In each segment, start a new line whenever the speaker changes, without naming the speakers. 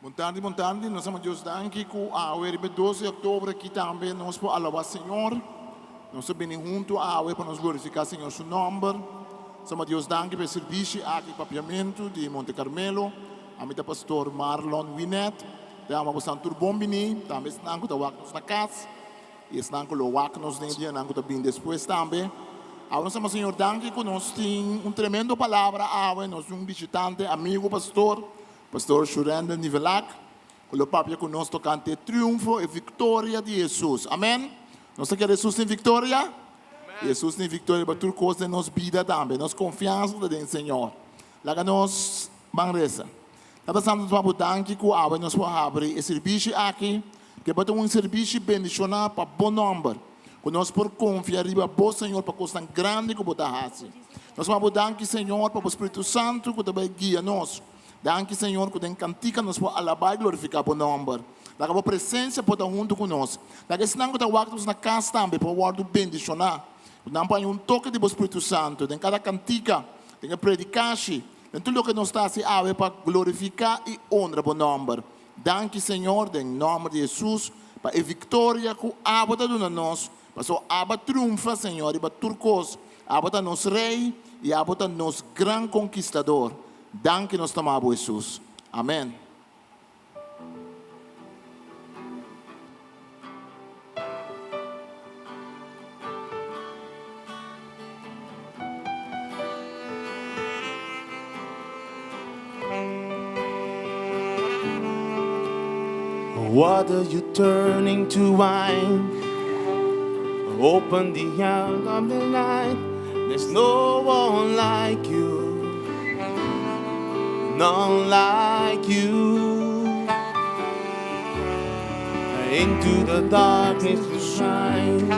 Montante, nós estamos Deus danke com a UER 12 de outubro aqui também, nós por alabar Senhor. Nós estamos junto a UER para nos glorificar Senhor seu nome. Somos Deus danke pelo serviço aqui papiamento de Monte Carmelo. A minha pastor Marlon Winet. Tama po Santo Bombini, também estão com o Wagnos na casa. E estão com o Wagnos no dia, não com bem depois também. Agora, somos Senhor danke que nós temos tremendo palavra, nós visitante, amigo pastor. Pastor Shurenda Nivelac, o papo conosco cante triunfo e vitória de Jesus. Amém? Nós queremos Jesus em vitória? Amen. Jesus em vitória para tudo coisa nos vida também. Nós confiança no Senhor. Lá nós bangresa. Tá passando para o danke que o nós vamos abrir esse serviço aqui, que é um serviço bendicional para bom número. Que nós por confiar em bom Senhor para coisa grande que botar assim. Nós vamos danke Senhor para o Espírito Santo que também guia nós. Danke, Senhor, que tem cantica nos pode alabar e glorificar o nome. Daga a presença pode estar junto conosco. Daga se não que está na casa também, para o guardo bendicionar. Não põe toque do Espírito Santo. Tem cada cantica, tem que predicar. Tem tudo que nós está se ave para glorificar e honrar o nome. Danke, Senhor, em nome de Jesus, para a vitória que a abota de nós. Para só aba triunfa, Senhor, e para turcos. Abota nos rei e abota nos gran conquistador. Danke nós tomamos Jesus. Amém.
Water you turning to wine. Open the eye of the light. There's no one like you. None like you. Into the darkness we shine.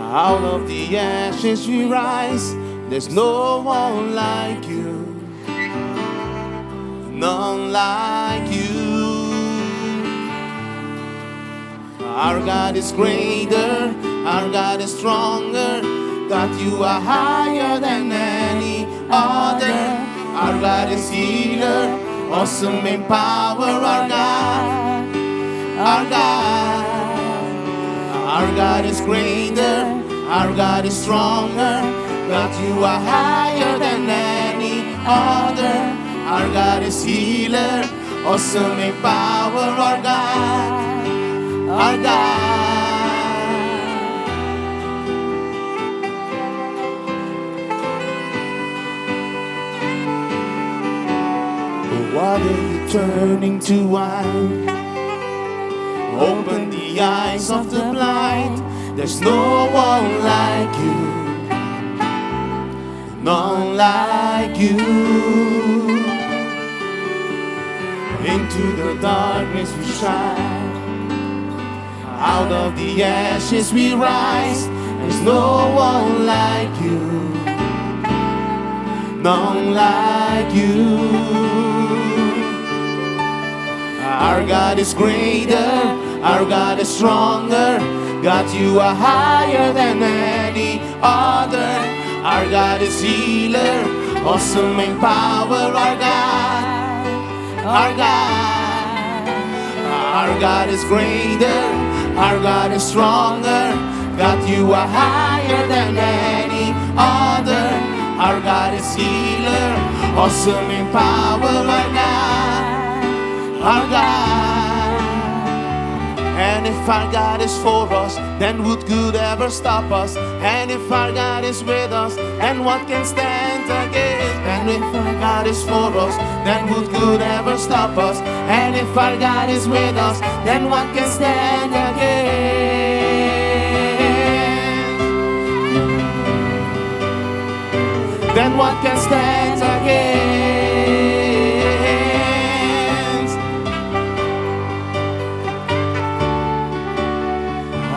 Out of the ashes we rise. There's no one like you. None like you. Our God is greater. Our God is stronger. God, you are higher than any other. Our God is healer, awesome in power, our God, our God. Our God is greater, our God is stronger. God, you are higher than any other. Our God is healer, awesome in power, our God, our God. Water you turning to wine. Open the eyes of the blind. There's no one like you. None like you. Into the darkness we shine. Out of the ashes we rise. There's no one like you. None like you. Our God is greater, our God is stronger. God, you are higher than any other. Our God is healer, awesome in power, our God, our God. Our God is greater, our God is stronger. God, you are higher than any other. Our God is healer, awesome in power, our God, our God. And if our God is for us, then what could ever stop us? And if our God is with us, then what can stand against? And if our God is for us, then what could ever stop us? And if our God is with us, then what can stand against? Then what can stand against?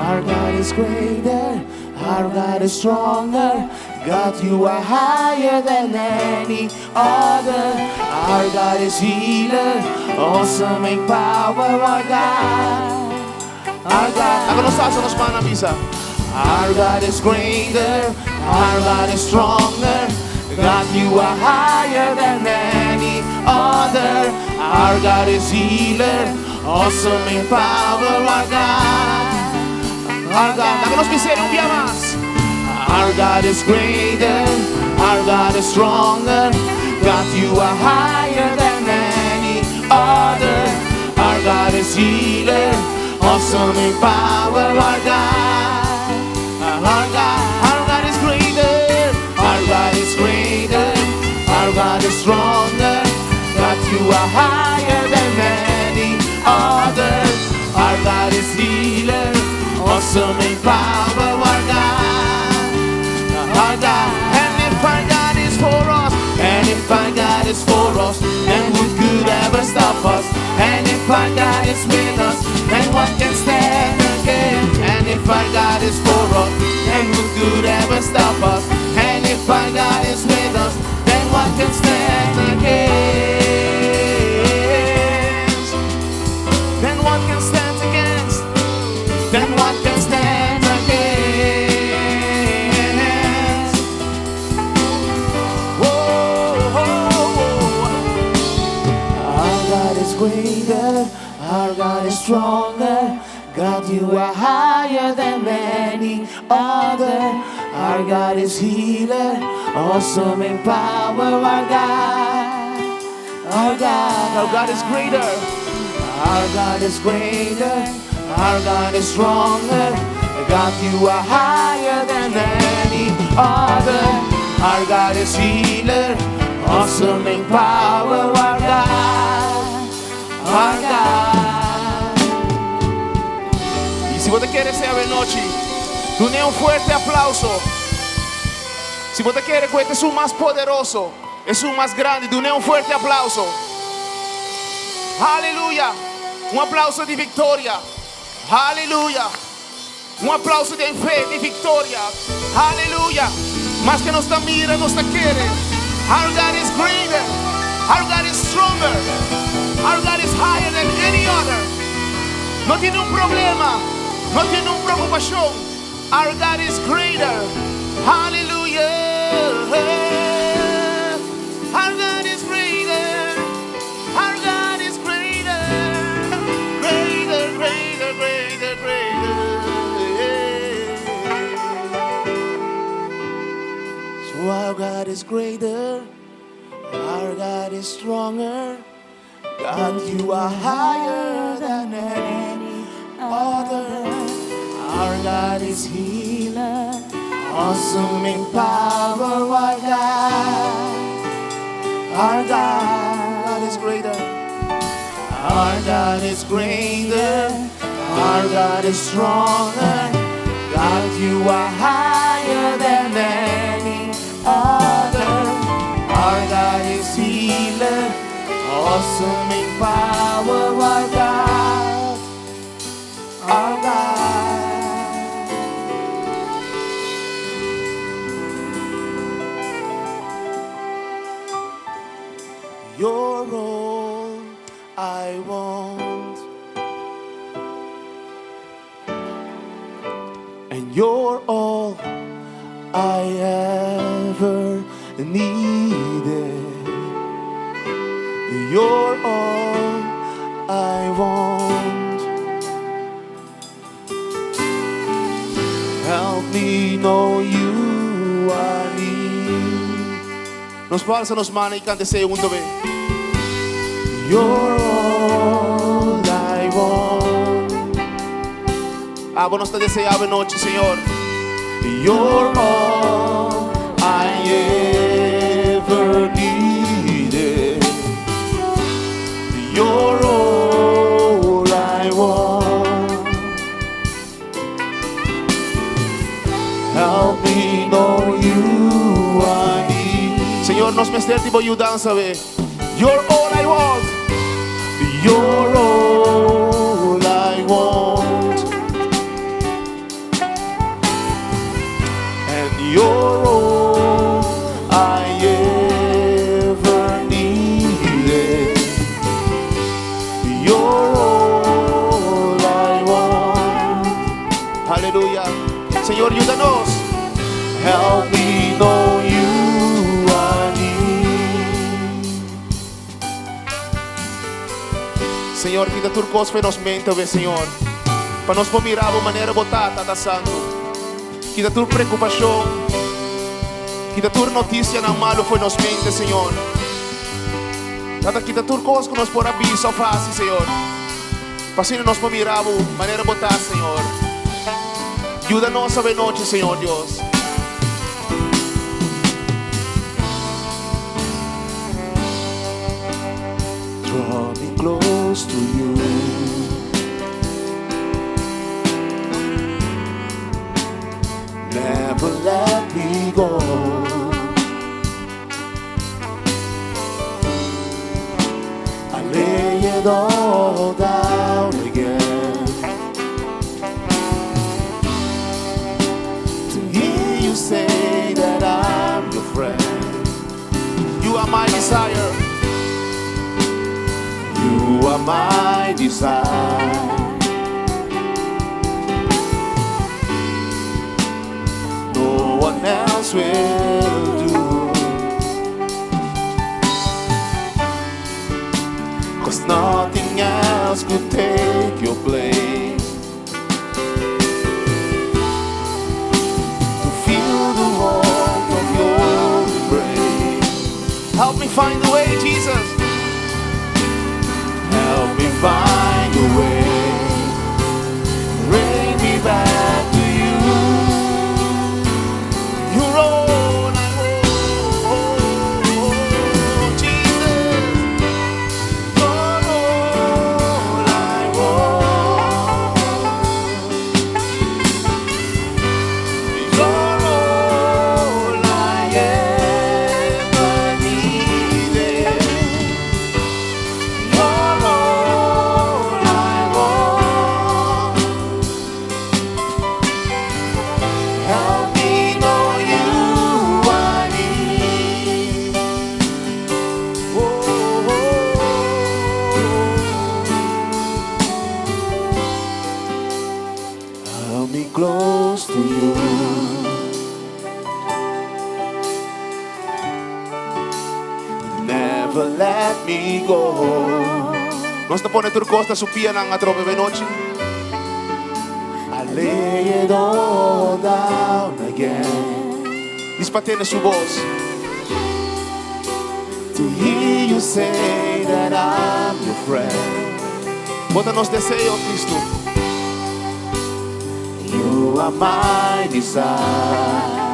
Our God is greater, our God is stronger. God, you are higher than any other. Our God is healer, awesome in power, our God. Our God. Ako nung sasa nos manabisa. Our God is greater, our God is stronger. God, you are higher than any other. Our God is healer, awesome in power, our God. Our God, háganos miseria un día más. Our God is greater, our God is stronger. God, you are higher than any other. Our God is healer, awesome in power, our God. Our God is greater, our God is greater, our God is stronger. God, you are higher than any other. Our God is healer, awesome in power, our God. Our God, and if our God is for us, and if our God is for us, then who could ever stop us? And if our God is with us, then what can stand against? And if our God is for us, then who could ever stop us? And if our God is with us, then what can stand against? Then what can stand against? Then what can stand against? Our God is greater, our God is stronger. God, you are higher than any other. Our God is healer, awesome in power, our God. Our God is greater. Our God is greater, our God is stronger. God, you are higher than any other. Our God is healer, awesome in power, our God. Our God. Y si vos te quieres esta noche, tú ne un fuerte aplauso. Si vos te quieres que este es un más poderoso, es un más grande, tú ne un fuerte aplauso. Aleluya. Un aplauso de victoria. Aleluya. Un aplauso de fe, de victoria. Aleluya. Más que nos mira, nos quiere. Our God is greater. Our God is stronger. Our God is higher than any other. No tiene un problema. No tiene una preocupación. Our God is greater. Hallelujah. Our God is greater. Our God is greater. Greater, greater, greater, greater. So our God is greater. Our God is stronger. God, you are higher than any other. Our God is healer, awesome in power, our God. Our God is greater. Our God is greater. Our God is stronger. God, you are higher than any other. Our God is healer, awesome in power, our God. Our God. You're all I want, and you're all I ever needed. You're all I want. Help me know you are near. Nos palza nos mani y cante segundo vez. You're all I want. Vos nos te deseaba noche, Señor. You're all I ever needed. You're all I want. Help me know you are near. Señor, nos mestre tipo ayudan, sabe. You're all I want. You're all I want. And you're all I ever needed. You're all I want. Aleluya. Señor, ayúdanos. Help me know you are near. Senhor, kita turcos foi nos mente, ve Senhor. Para nós pomiravo maneira botar, Tata Santo. Kita tur preocupação. Kita tur notícia não malo foi nos mente, Senhor. Tata kita turcos que nós por aviso fácil, Senhor. Para nós pomiravo maneira botar, Senhor. Ajuda-nos a ver noite, Senhor Deus. Draw me close to you. Never let me go. I lay it all down again to hear you say that I'm your friend. You are my desire. You are my desire. No one else will do. 'Cause nothing else could take your place. To feel the warmth of your embrace. Help me find the way, Jesus. Help me find a way. Bring me back to you. You're all I want, Jesus. You're all I want. You're all I ever needed. You're all I want. Help me know you I need. Help me close to you. Never let me go. Nós te pone turcos na supia ng atrope benochi. I lay it all down again. Dispatene su voz. To hear you say that I'm your friend. Bota-nos deseo, Cristo. You are my desire.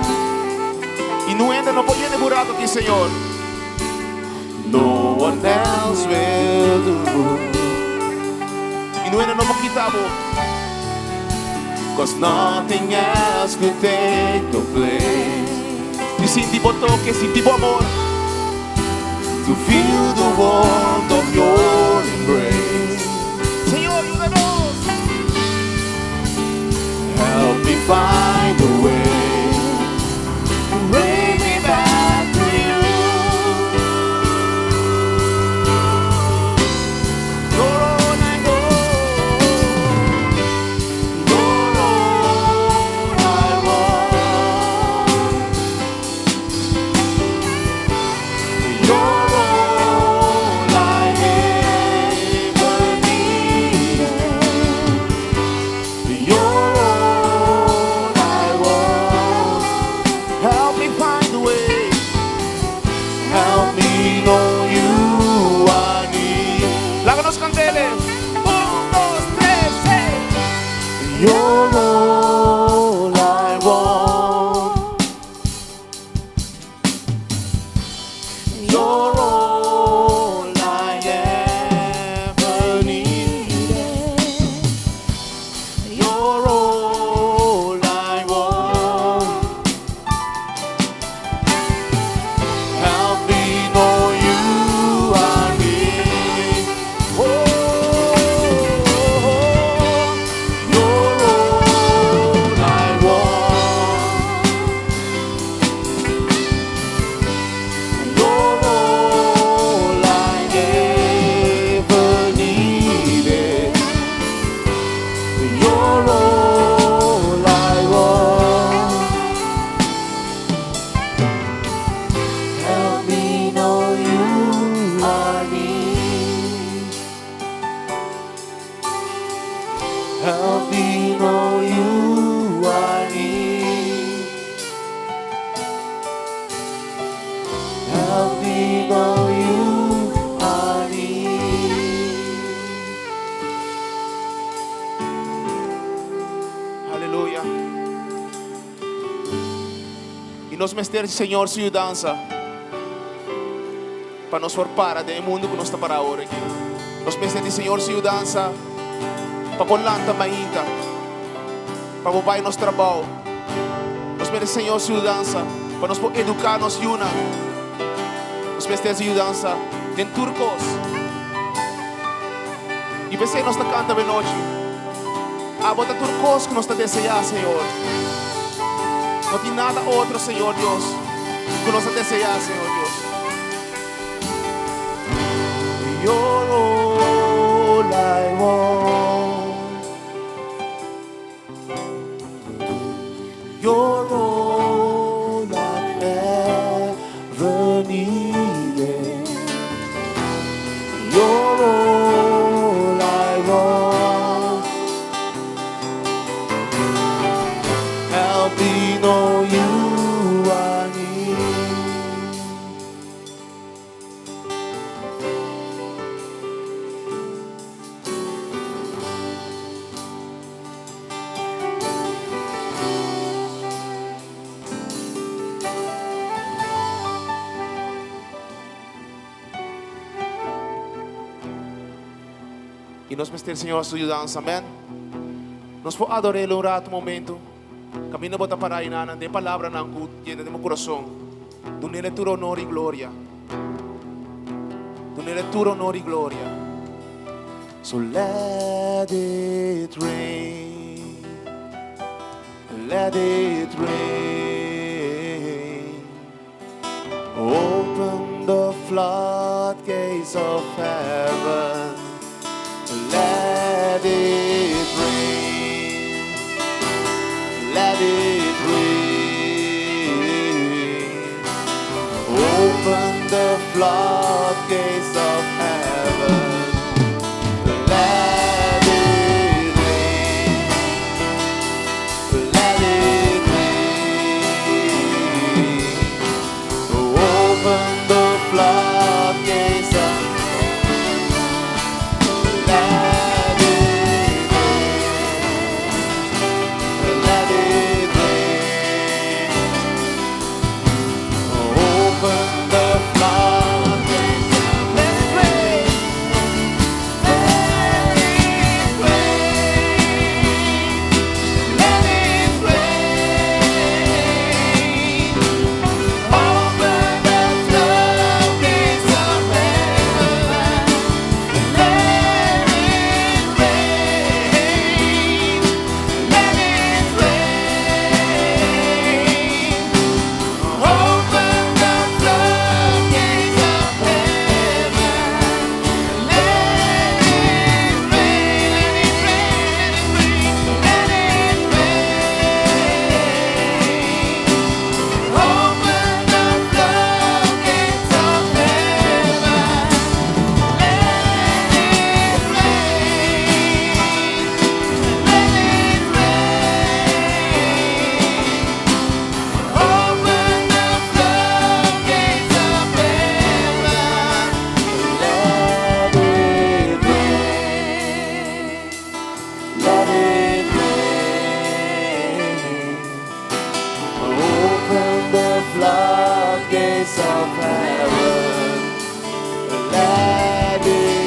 Inuenda no puede burato aqui, Senhor. No one else will do. Inuenda no makitabo. 'Cause nothing else could take the place. Di sinti po toque, sinti po amor. To feel the warmth of your embrace. Señor, ayúdanos. Help me find a way. Bring me back to you. You're all I want. You're all I want. You're all I ever needed. You're all I want. Help me find a way. Help me know you I need. Láganos canteles. 1, 2, 3, say. You're all I want. You're all I ever needed. You're all I want. Help me know you I need. Oh, you're all I want. You're all I ever needed. You're all I want. Help me know you I need. Help me know you are near. Help me know you are near. Aleluia. E nós mestemos, Senhor, sua dança para nos formar do mundo que nós está para agora aqui. Nós mestemos, Senhor, sua dança para pôr lanta mainta, para poupar nosso trabalho. Nós mestemos, Senhor, sua dança para nos educar nos yuna. Nós mestemos sua dança em turcos. E pensei nós está canta bem noite. A bota turcos que nós está desejando, Senhor. Não tem nada outro, Senhor Deus, que nós está desejando, Senhor Deus. You're all I want. You're all I ever needed. You're all I want. Help me know you are near. E nós mestemos, Senhor, a sua dança, amém? Nós podemos adorar um rato, momento. Caminho bota para aí, não tem palavra não llena de meu coração. Do nele tu honor e glória. Do nele tu honor e glória. So let it rain. Let it rain. Open the floodgates of heaven. Let it rain. Let it rain. Open the floodgates of heaven. Let it rain. Let it rain. Open the floodgates of let it rain. Let it rain. Open the floodgates. Let it rain. Let it rain. Let it rain. Open the floodgates of heaven. Let it rain. Let it rain. Open the floodgates of heaven. Let it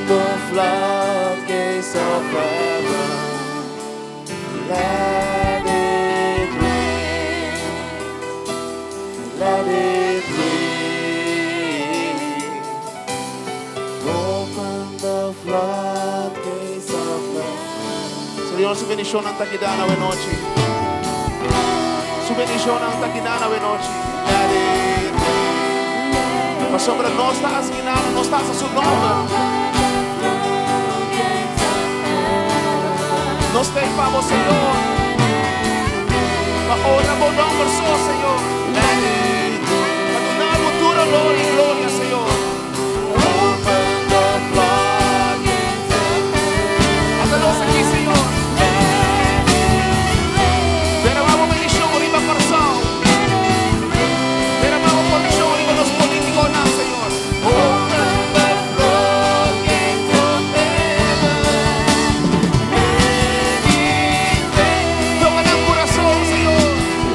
the floodgates of heaven. Let it rain. Let it rain. Open the floodgates of heaven. Señor, su bendición ang tagidana we noche. Su bendición ang tagidana we noche. Let it rain. Mas sobre nós está assinado, nós está a seu nome. Nós temos para o Senhor. Para honrar o nome do Senhor. Let it rain. Para dar futuro, glória e glória, Senhor. Open the floodgates of heaven. Hasta nós aqui, Senhor. Derramamos bendição em nosso coração. Derramamos bendição em nosso político, não, Senhor. Open the floodgates of heaven. Let it rain. Toca no coração, Senhor.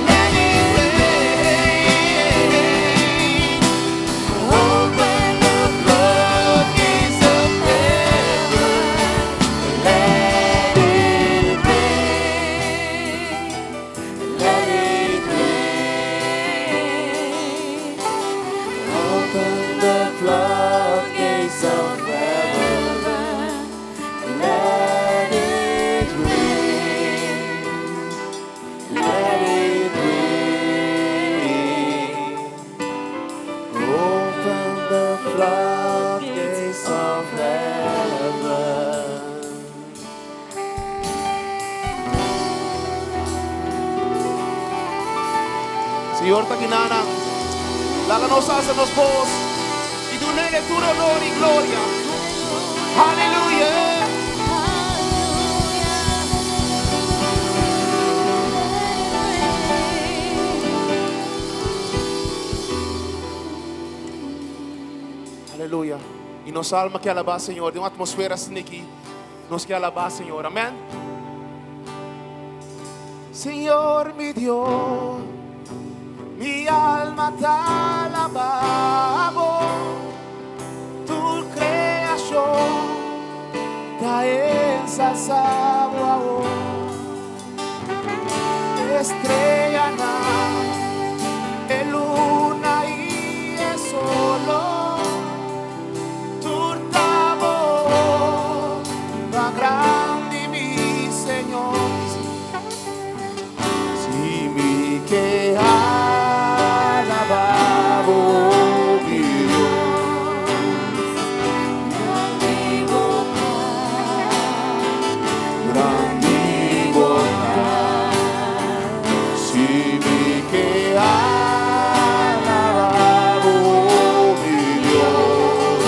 Let it rain. Open the floodgates of heaven. Let it rain. Let it rain. Open the floodgates of heaven. Let it rain. Let it rain. Open the floodgates of heaven. Senhor, taginana, lalanos asa nos vos, y tu nene tu honor y gloria. Aleluya. Aleluya. Y nos alma que alaba, Señor, de una atmósfera sneaky, nos que alaba, Señor. Amén. Señor, mi Dios, mi alma te alabamos, tu creación te ensalzamos, estrella, luna y el solo, tu amor más grande, mi Señor. Si mi que alabamos, mi Dios, grande bondad. Si mi que alabamos, mi Dios,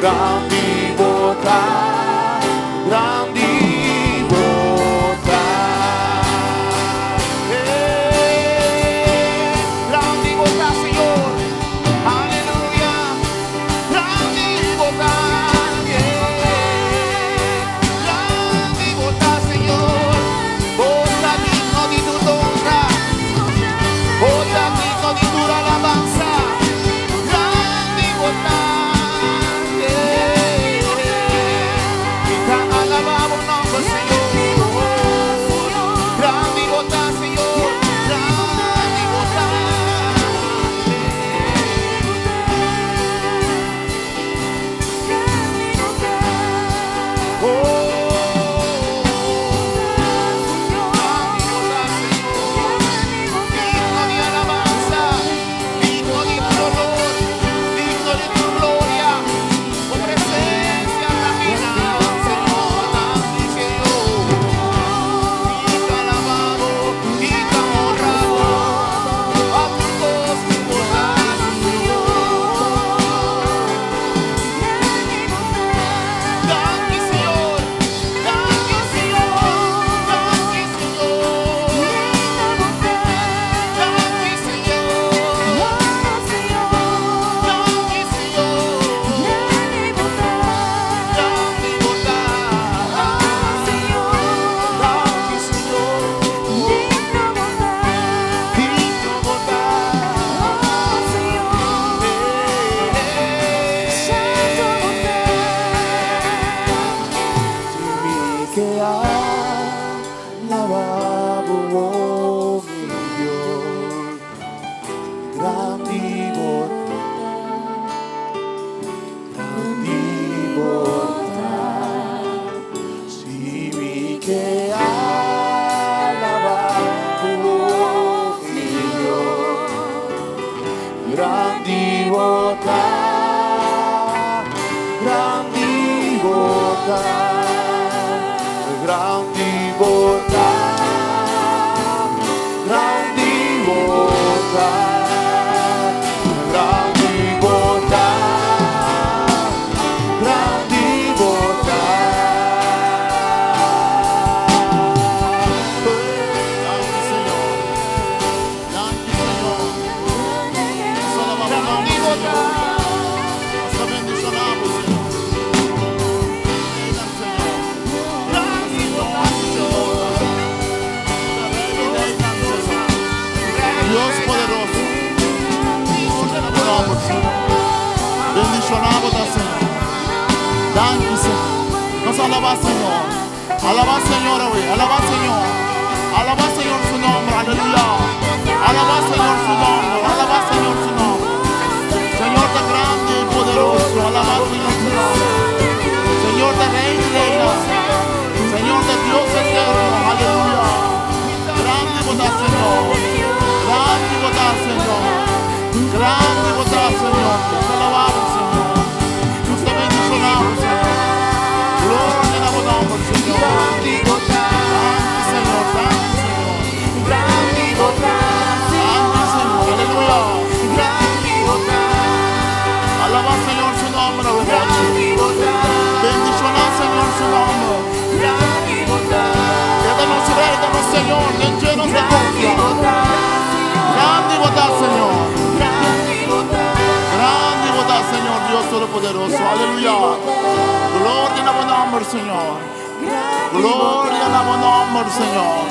grande bondad, grande bondad. Grande bondad, Señor. Aleluya. Grande bondad, grande bondad, Señor. Bondad digno de tu honra, bondad digno de tu alabanza. Grande bondad, y tan alabado. grandi bontà, grandi bontà, grandi bontà, grandi bontà.
Danke, Señor. Danke, Señor. Nos alabamos, Señor. Nos bendicionamos, Señor. Vengan, Señor. Dios poderoso. Bendicionamos al Señor. Danke, Señor. Nos alaba, Señor. Alaba, Señor, hoy. Alaba, Señor. Alaba, Señor, su nombre. Aleluya. Alaba, Señor, su nombre. Alaba, Señor, su nombre. Señor tan grande y poderoso. Alaba, Señor, su nombre. Señor de rey y reina. Señor de Dios eterno. Aleluya. Grande botar, Señor. Grande botar, Señor. Grande botar, Señor. Te alabamos, Señor. Nos te bendicionamos, Señor. Gloria a tu nombre, Señor.
Grandi bontà,
Danke, Señor. Danke, Señor.
grandi bontà,
Danke, Señor. Aleluya.
grandi bontà,
Alaba, Señor, su nombre.
grandi bontà,
Bendicionar, Señor, su nombre.
grandi bontà,
Quédanos, Rey, danos, Señor, llenos de
grandi
confianza.
bontà,
Grande botar, Señor.
grandi bontà,
Grande botar, Señor, Dios Todopoderoso. Aleluya. Gloria a tu nombre, Señor. Gloria a tu nombre, Señor.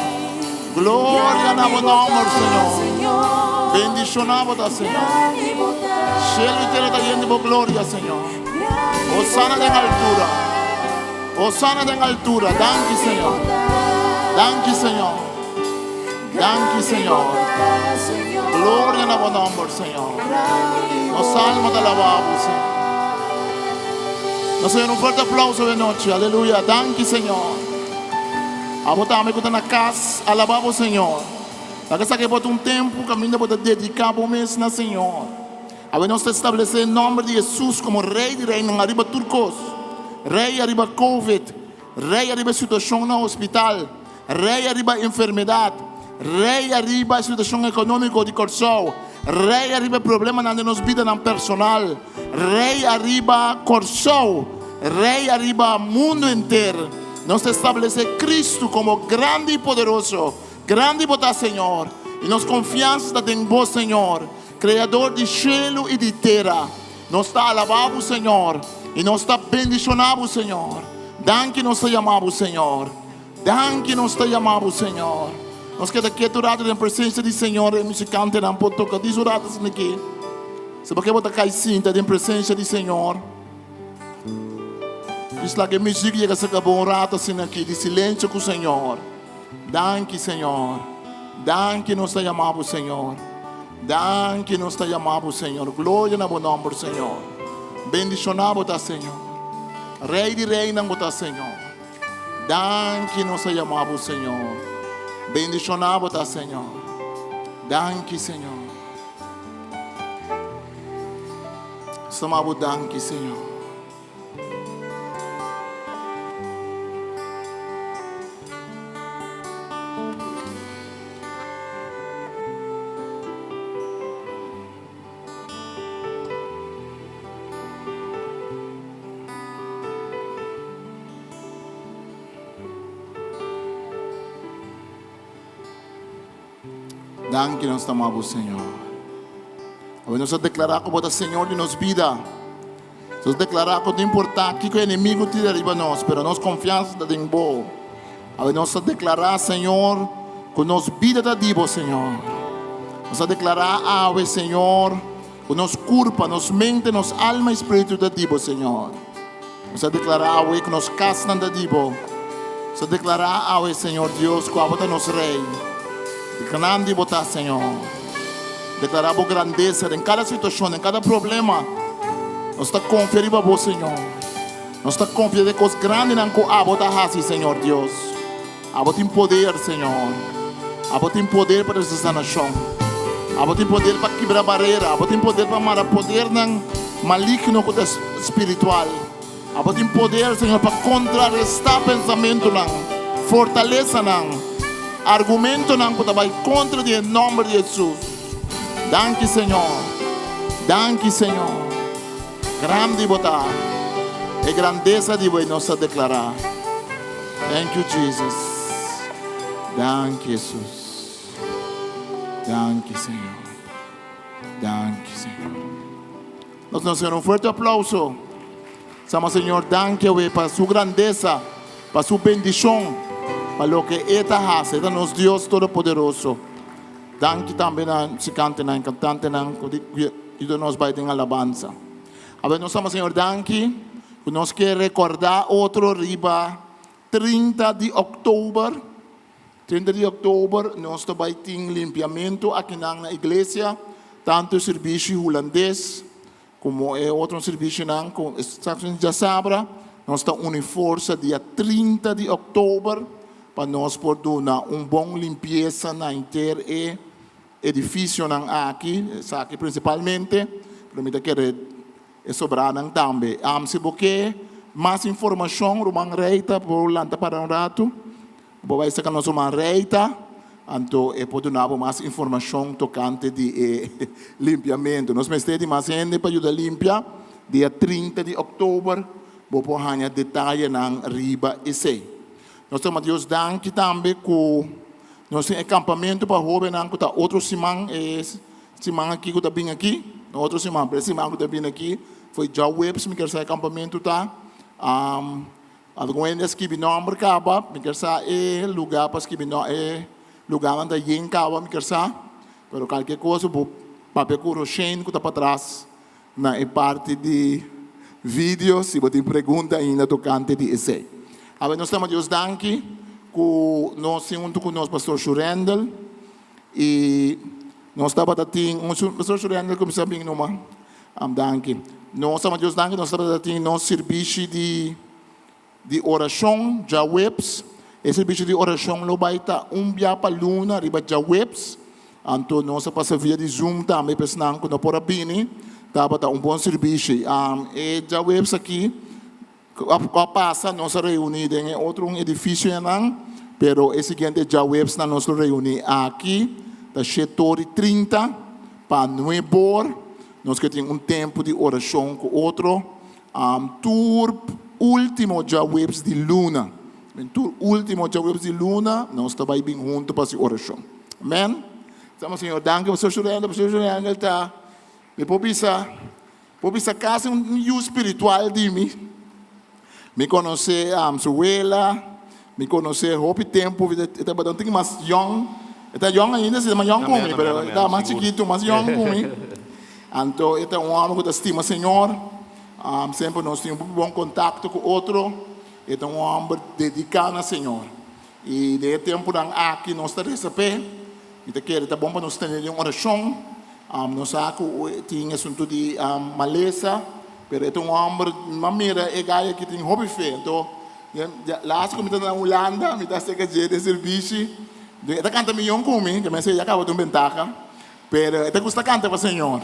Gloria a tu nombre, Señor. Bendicionamos, Señor. Cielo y tierra está lleno de gloria, Señor. Osana en altura. Osana en altura. Danke, Señor. Danke, Señor. Danke, Señor. Gloria a tu nombre, Señor. Nos almas te alabamos, Señor. Nos Señor, un fuerte aplauso de noche. Aleluya. Danke, Señor. A botar me na casa. Alabamos, Señor. La casa que bota um tempo, caminho para dedicar para o mês na Senhor. A ver, nós estabelecer em nome de Jesus como Rei de Reino, arriba turcos, Rei arriba Covid, Rei arriba situação no hospital, Rei arriba enfermidade, Rei arriba situação econômica de corso, Rei arriba problema na nossa vida na personal, Rei arriba corso, Rei arriba mundo inteiro. Nós estabelecer Cristo como grande e poderoso. Grande botar, Senhor, e nos confiança em vós, Senhor, Criador de cielo e de terra. Nós está alabado, Senhor, e nós está bendicionado, Senhor. Danke nos está chamado, Senhor. Danke nos está chamado, Senhor. Nós queremos aqui durante a presença do Senhor, e musicante não pode tocar desurados aqui. Se você botar cai cinta em presença do Senhor, diz lá que a música chega a ser bom rato assim aqui, de silêncio com o Senhor. Danke, Senhor. Danke nos está chamado, Senhor. Danke nos está chamado, Senhor. Glória no nome, Senhor. Bendicionado está, Senhor. Rei de reina está, Senhor. Danke nos está chamado, Senhor. Bendicionado está, Senhor. Danke, Senhor. Chamado danke, Senhor. Danke nos amamos, Senhor. Hoje nós declarar como o Senhor de nos vida. Nós declarar que não importa que o inimigo tire arriba nós, mas nós confiança da em bom. Hoje nós declarar, Senhor, que nos vida da divo, Senhor. Nós declarar ave, Senhor, que nos culpa, nos mente, nos alma e espírito da divo, Senhor. Nós declarar ave que nos casam da divo. Nós declarar ave, Senhor Deus, que a nos rei. Grande botar, Senhor. Declarar a grandeza em cada situação, em cada problema. Nós estamos confiando a você, Senhor. Nós estamos confiando que os grandes não podem botar assim, Senhor Deus. A você tem poder, Senhor. A você tem poder para essa nação. A você tem poder para quebrar barreira. A você tem poder para matar poder não maligno espiritual. Abot yung poder, Senhor, para contrarrestar pensamento lang, fortaleza lang, argumento lang, putabay contra di nome de Jesus. Danke, Senhor. Danke, Senhor. Grande botar. E grandeza di voi nos declarar. Thank you, Jesus. Danke, Jesus. Danke, Senhor. Danke, Senhor. Nós nos damos fuerte aplauso. Sama, Senhor, danke para su grandeza, para su bendición, para lo que esta hace. Esta nos Dios Todopoderoso. Danke também se cante na cantante na que nos vai ter alabanza. Agora nós estamos, Senhor, danke. Nós queremos recordar outro riba 30 de outubro. 30 de outubro nós também temos limpiamento aqui na igreja, tanto serviço holandês como outro serviço com estação de Sabra. Nós estamos unindo força dia 30 de outubro para nós poder dar bom limpeza na inteiro edifício aqui principalmente, para mim querer sobrar também. Se você mais informação, rumang reita por lanta para rato, vai ser que nós uma reita, então pode dar mais informação tocante de limpiamento. Nós precisamos mais gente para ajudar a limpar dia 30 de outubro, vou pôr detalhe na riba e sei. Nós temos Deus danke também com nós temos acampamento para jovens que outro semana aqui que está bem aqui, outro semana que está bem aqui foi já webs me quer sair acampamento tá. Algumas que me nome caba me quer sair lugar para que me lugar onde yen caba me quer sair, pero qualquer coisa vou papel com o Shane que está para trás na parte de vídeo se você tem pergunta ainda tocante de esse. Agora nós estamos Deus danke com nós junto com nosso pastor Shurendel e nós estamos tendo pastor Shurendel como sabem numa danke. Nós estamos Deus danke nós estamos tendo nosso serviço de oração já webs. Esse serviço de oração lo vai estar dia para luna riba já webs. Então nós passa via de Zoom também pensando que não por abini tava bom serviço. E já webs aqui passa nossa reunião em outro edifício não, pero esse seguinte já webs na nossa reunião aqui da setor 30 para Nuebor, nós que tem tempo de oração com outro tour último já webs de luna, tour último já webs de luna, nós também bem junto para essa oração, amém? Estamos Senhor, danke pastor Shurendel tá, me pobisa casa espiritual de mim. Me conhecer sua abuela, me conhecer houve tempo, estava dando mais young, está young ainda, se mais young comigo, mas está mais chiquito, mais young comigo. Então, é homem que estima Senhor, sempre nós temos bom contato com outro, é homem dedicado ao Senhor. E de tempo aqui nós estamos recebendo, então é bom para nós ter uma oração, nós temos assunto de maleza. Pero ito homem, mamira, gaya que tem hobby fe. Então, lá se comita na Holanda, me dá cerca de serviço. Ita canta milhão comigo, que me sei já acaba de ventaja. Pero ita custa canta para o Senhor.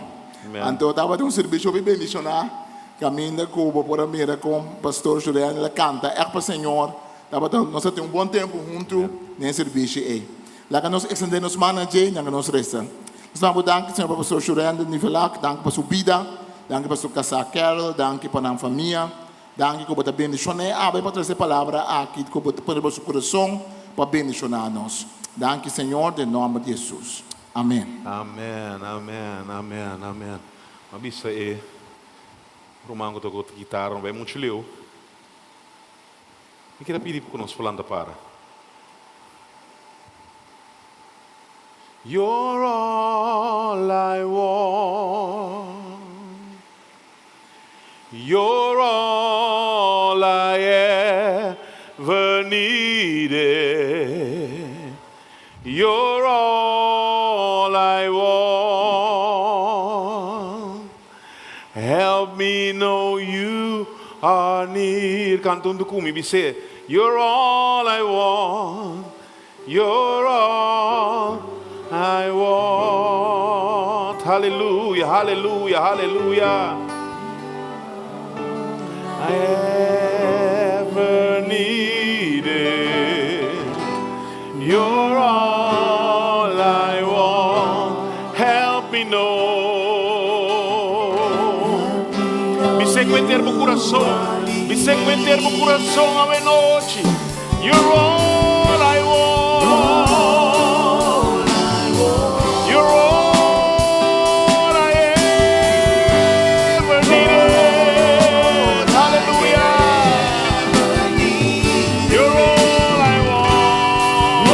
Então, estava de serviço bem missionário. Caminho Cuba por a mira com o pastor Juliano, ela canta, é para o Senhor. Nós temos bom tempo junto nesse serviço aí. Lá que nós extendemos manager, não nós resta. Nós vamos dar Senhor para o pastor Juliano, nivelak, danke para sua vida. Danke para sua casa Carol, danke para a família, danke que você bendicionar, vai para trazer palavra aqui que você pode para seu coração para bendicionar nós. Danke Senhor, em nome de Jesus. Amém.
Amém, amém, amém, amém. Mas isso é romango tocou guitarra, não vai muito leu. E queria pedir para nós falando para. You're all I want. You're all I ever needed. You're all I want. Help me know you are near. Cantando comigo, me say, you're all I want. You're all I want. Hallelujah, hallelujah, hallelujah. sequentar meu coração. Me sequentar meu coração a noite. You're all I want. You're all I ever needed. Hallelujah. You're all I want.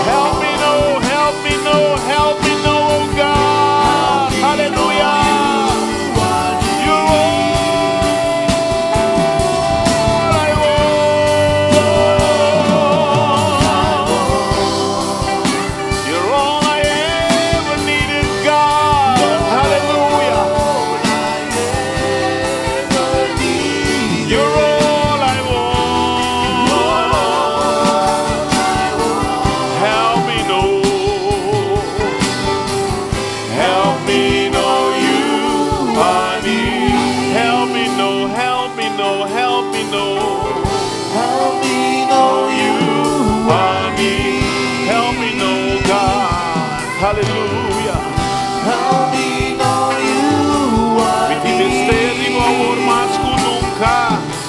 Help me know, help me know, help me know, oh God. Hallelujah. You're all I want. You're all I ever needed, God. Hallelujah. You're all I want. Help me know. Help me know you are near. Help me know, help me know, help me know.
Help me know
You are near. Help me know, God. Hallelujah.
Help me know you are
Me tienes o amor más que nunca.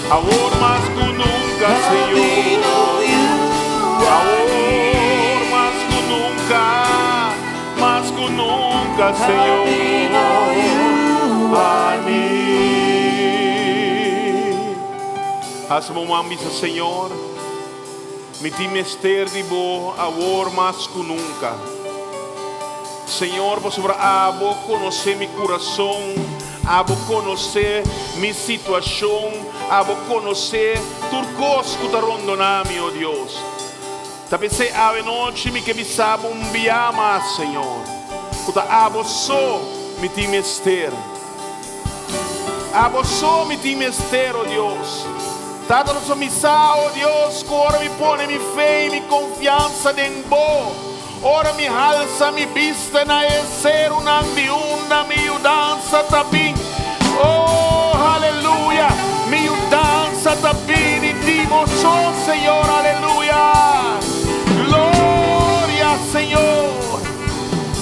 Amor más que nunca,
Help me
Señor.
know you
Amor más que nunca, Señor. Hazme uma missa, Senhor. Me timester de bo amor mais que nunca. Senhor, você vai conhecer meu coração, conhecer minha situação, conhecer tudo que está rondando, meu Deus. Também sei a noite me que me sabe mais, Senhor. Porque só me timester. Só me timester, oh Deus. Tata nossa missão, oh Deus, que ora me põe minha fé e minha confiança em Bo. Ora me alça, me vista na ser uma miúda, miudança também. Oh, aleluia, miudança também. E digo só, Senhor, aleluia. Glória, Senhor.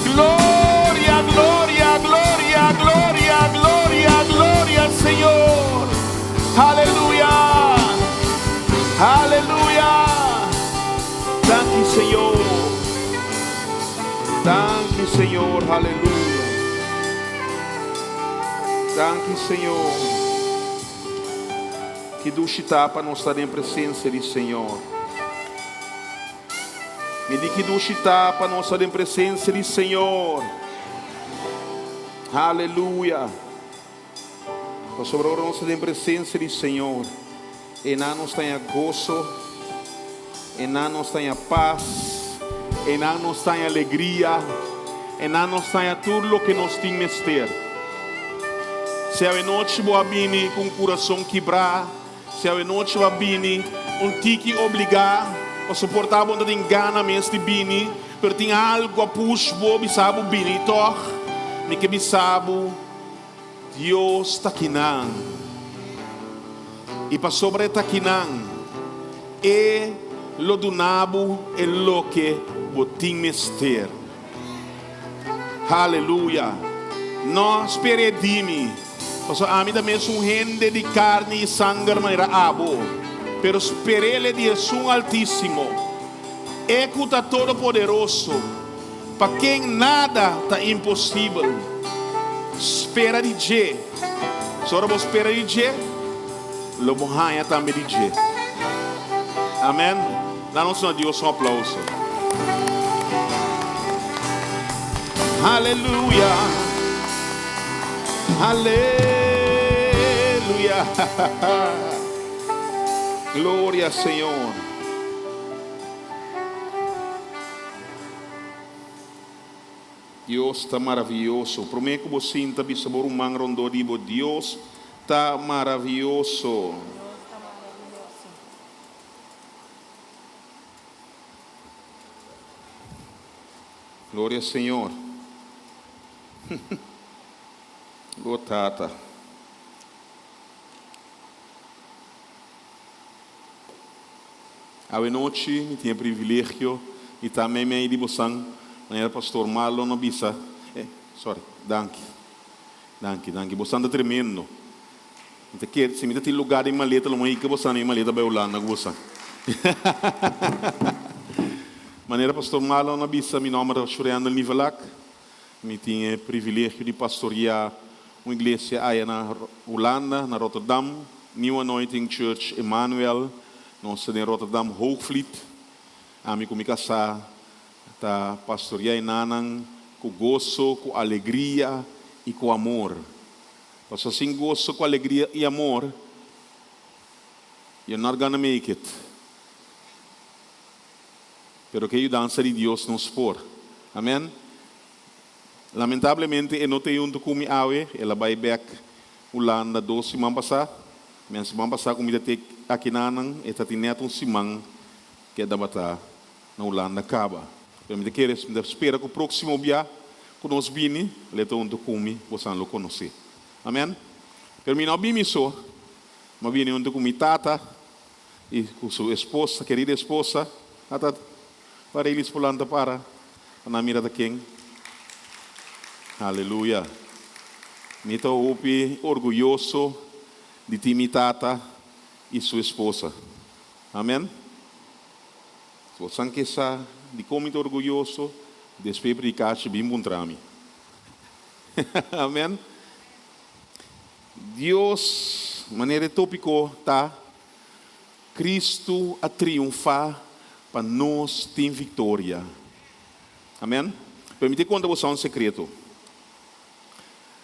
Glória, glória, glória, glória, glória, glória, Senhor. Aleluia. Aleluia. Thank you, Senhor. Thank you, Senhor. Aleluia. Thank you, Senhor. Que dushita para nós estar em presença do Senhor. Me diga que dushita para nós estar em presença do Senhor. Aleluia. Para sobre nós estar em presença do Senhor. E na nós tenha gozo, e na nós tenha paz, e na nós tenha alegria, e na nós tenha tudo o que nós temos que ter. Se a noite boa bini com o coração quebrar, se a noite boa bini tique obrigar, a suportar a bondade engana mesmo bini, pero tem algo a puxar, boa sabe bini toch, me que sabe Deus está aqui não. E para sobre taquinan e lo dunabo e lo que botim mester. Aleluia. Nós peredimi. Porque a mim também é rende de carne e sangue maneira abo. Pero esperele de Jesus Altíssimo. É que está todo poderoso. Para quem nada está impossível. Espera de je. Só vos espera de je. Lobo Raia também diz. Amém? Dá-nos a Deus um aplauso. Aleluia. Aleluia. Glória, Senhor. Deus está maravilhoso. Prometo que você sinta que sabor humano rondou de Deus. Está maravilhoso. Glória ao Senhor. Gotata. A noite me tinha privilégio e também me de boção, maneira pastor Marlon no bisa. Sorry, danke. Danke. Você anda tremendo. Se me tem lugar em maleta, não é que você anda em maleta para Holanda, você. Maneira pastor Marlon na bisa, meu nome é Churiano Nivelac. Me tinha privilégio de pastorear uma igreja aí na Holanda, na Rotterdam, New Anointing Church Emmanuel, nós em Rotterdam Hoogvliet. Ami com casa tá pastorear nanang com gozo, com alegria e com amor. Pastor sem gozo, com alegria e amor, you're not gonna make it. Pero que a dança de Deus nos por. Amém? Lamentavelmente, eu não tenho comi awe, ela vai back Holanda 2 semanas passar. Mas semana passar comida te aqui nanang, eta tineto simang que é da bata na Holanda acaba. Pero me queres me espera que o próximo dia conosco vini, leto comi, você não conhece. Amém? Pero me não bimi só, mas vini comi tata e com sua esposa, querida esposa, ata para eles pulando para na mira da quem. Aleluia. Me estou orgulhoso de ti, minha tata e sua esposa. Amém? Se você quer saber de como estou orgulhoso, despeito de caixa bem bom trami. Amém? Deus, maneira tópico, tá? Cristo a triunfar para nós ter vitória. Amém? Permite contar você um segredo.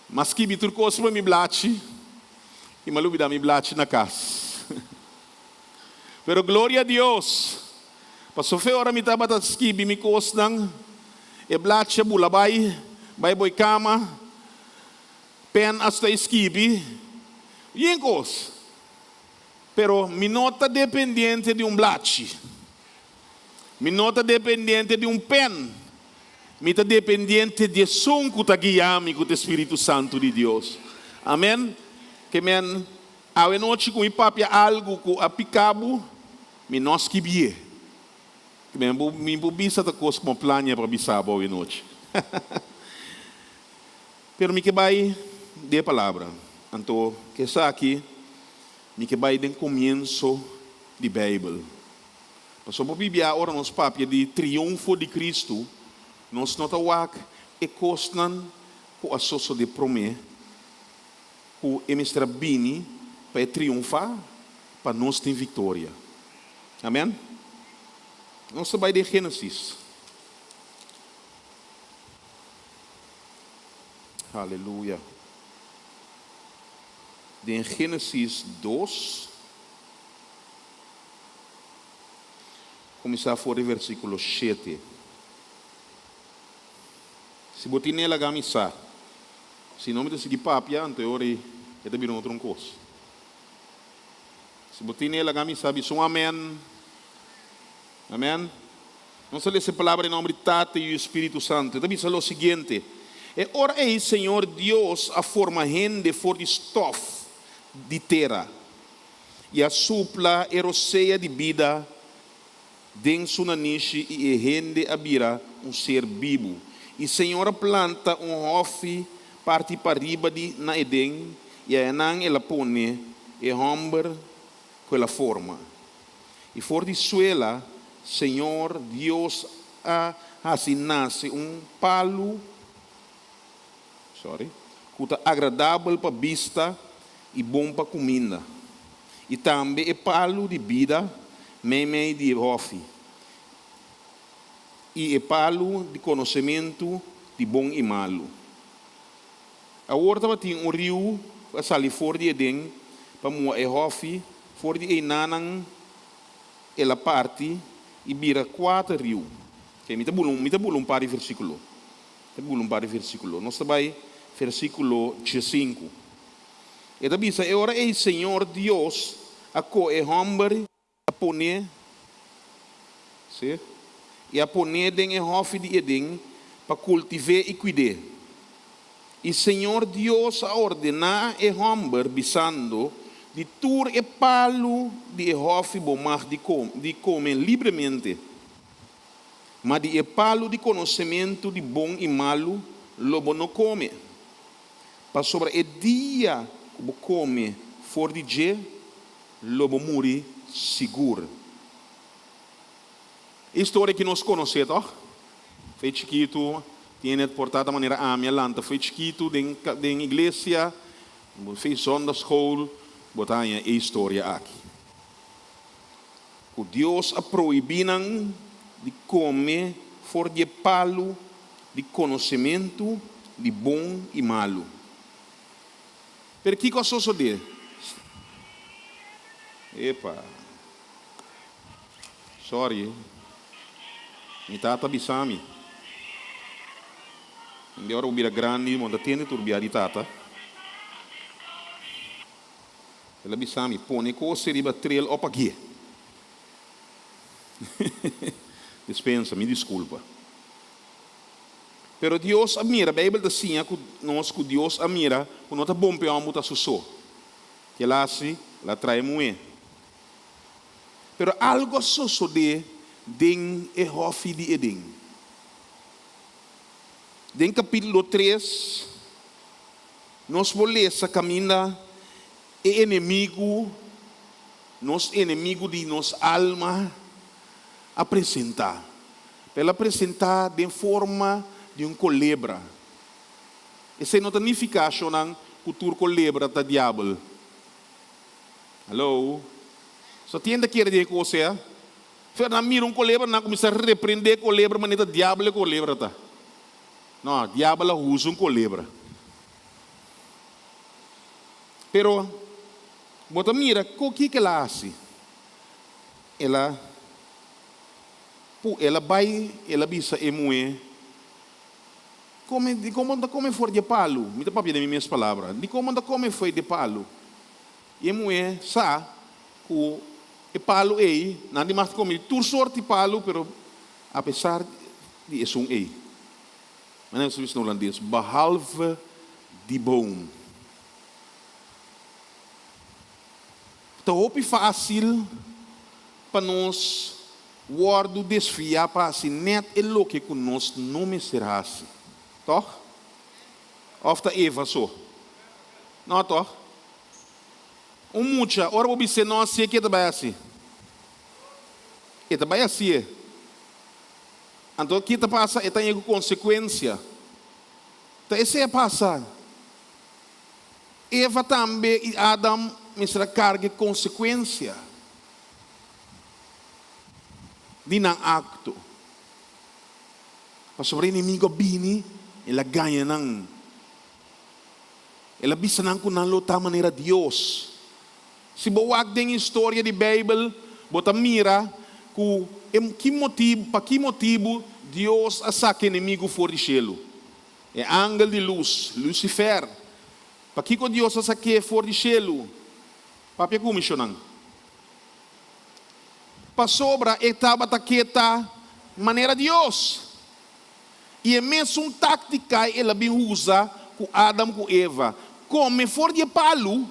Mas que me turcou para me blate e maluco da me blate na casa. Pero glória a Deus. Pastor fe ora me taba tas skibi me cosnang e blate bula vai boy cama pen hasta skibi yenkos. Pero mi nota dependiente de blate. Mi nota dependiente de pen. Mi está dependiente de som que está guiando com o Espírito Santo de Deus. Amém? Que men, a noite com o papi algo com a picabo, me nós que bie. Que men, me bobisa da coisa como plania para bisaba a noite. Pero me que vai de palavra. Então, que está aqui, me que vai de começo de Bíblia. Passou por Bíblia, ora nos papi de triunfo de Cristo. Nós não tawak e cosnan com a soço de promê, com emestra bini para triunfar, para nós ter vitória. Amém? Nós vai de Gênesis. Aleluia. De Gênesis 2, começar fora o versículo 7. Se botar nela gamisa, se não me decidi papia, então ore é também outro coisa. Se botar nela gamisa, bisum amém, amém. Não se lê essa palavra em nome de Tata e o Espírito Santo. Também se lê o seguinte: ora ei, Senhor Deus, a forma rende for de stof de terra e a supla eroseia de vida denso na niche e rende a bira ser vivo. E Senhor planta hofe parte para riba de na Eden e a enang ela pone e homber quella forma. E for de suela, Senhor Deus assim nasce palo, que é agradável para vista e bom para comida. E também é palo de vida, meme de hofe. E é palo de conhecimento de bom e malo. A horta tem rio a sair fora de Eden para moer hofe, fora de Enanang ela parte e vira 4 rios. Que me tá bulum para o versículo. Tá bulum para o versículo. Nós vai versículo 5. E da bisa ora ei Senhor Deus a co e hombre a poner, sim? E a poner den e hofe de Eden para cultivar e cuidar. E Senhor Deus a ordenar e hombre bisando de tur e palo de hofe bomar de comer livremente. Mas de e palo de conhecimento de bom e malo lobo não come. para sobre o dia que você come fora de dia, lobo muri seguro. História que nós conhecemos, foi chiquito, tinha portado de maneira a minha lanta, foi chiquito, em igreja, fez Sunday school, botar a história aqui. O Deus a proibiram de comer fora de palo, de conhecimento, de bom e malo. Pero que coisa sucede? Epa, sorry, me tata bisami. Hindi ora ubira grande, monta tiene turbia di tata. Ela bisami, pone coisa riba trail op aqui. Dispensa, me desculpa. Pero Deus admira, a Bíblia diz que nós que Deus admira, que nós bom para muita susso. Que ela assim, ela trai muito. Pero algo sucede den e hofi de Eden. Den capítulo 3, nós vamos ler essa caminha e inimigo, nosso inimigo de nossa alma, apresentar. Ela apresentar de forma de colebra. Essa é a significação ng cultura colebra da diabo. Hello? So tienda quer dizer que você Fernando mira colebra, não começa a repreender colebra, mas não diabo é colebra tá. Não, diabo usa colebra. Pero bota mira, o que ela faz? Ela vai, ela bisa emoe. Como for de palo, me dá papel de minhas palavras. De como foi de palo. Emoe sa o palo ei, não de mais como tur sorte de palo, pero apesar de isso ei. Mas não é no holandês, behalve de bom. Então, é fácil para nós guardo desfiar para assim, net é o que nós não me será assim. Toch? Of ta Eva so. Não, toch? Mucha, ora vou dizer não sei que vai assim. Eta vai assim. Então, o que está passando é tem consequência. Então, essa é passar. Eva também e Adam misra carga consequência de não acto. Para sobre inimigo bini, ela ganha nang. Ela bisa nang kunang luta maneira Deus. Se boak ding história de Bíblia, bota mira para que motivo Deus saca inimigo fora de cielo. É ángel de luz, Lucifer. Para que Deus saque fora de cielo? Papi ko missionang. Pasobra etapa taqueta maneira Deus. E é mesmo tática ela bem usa com Adam com Eva. Come for de palo,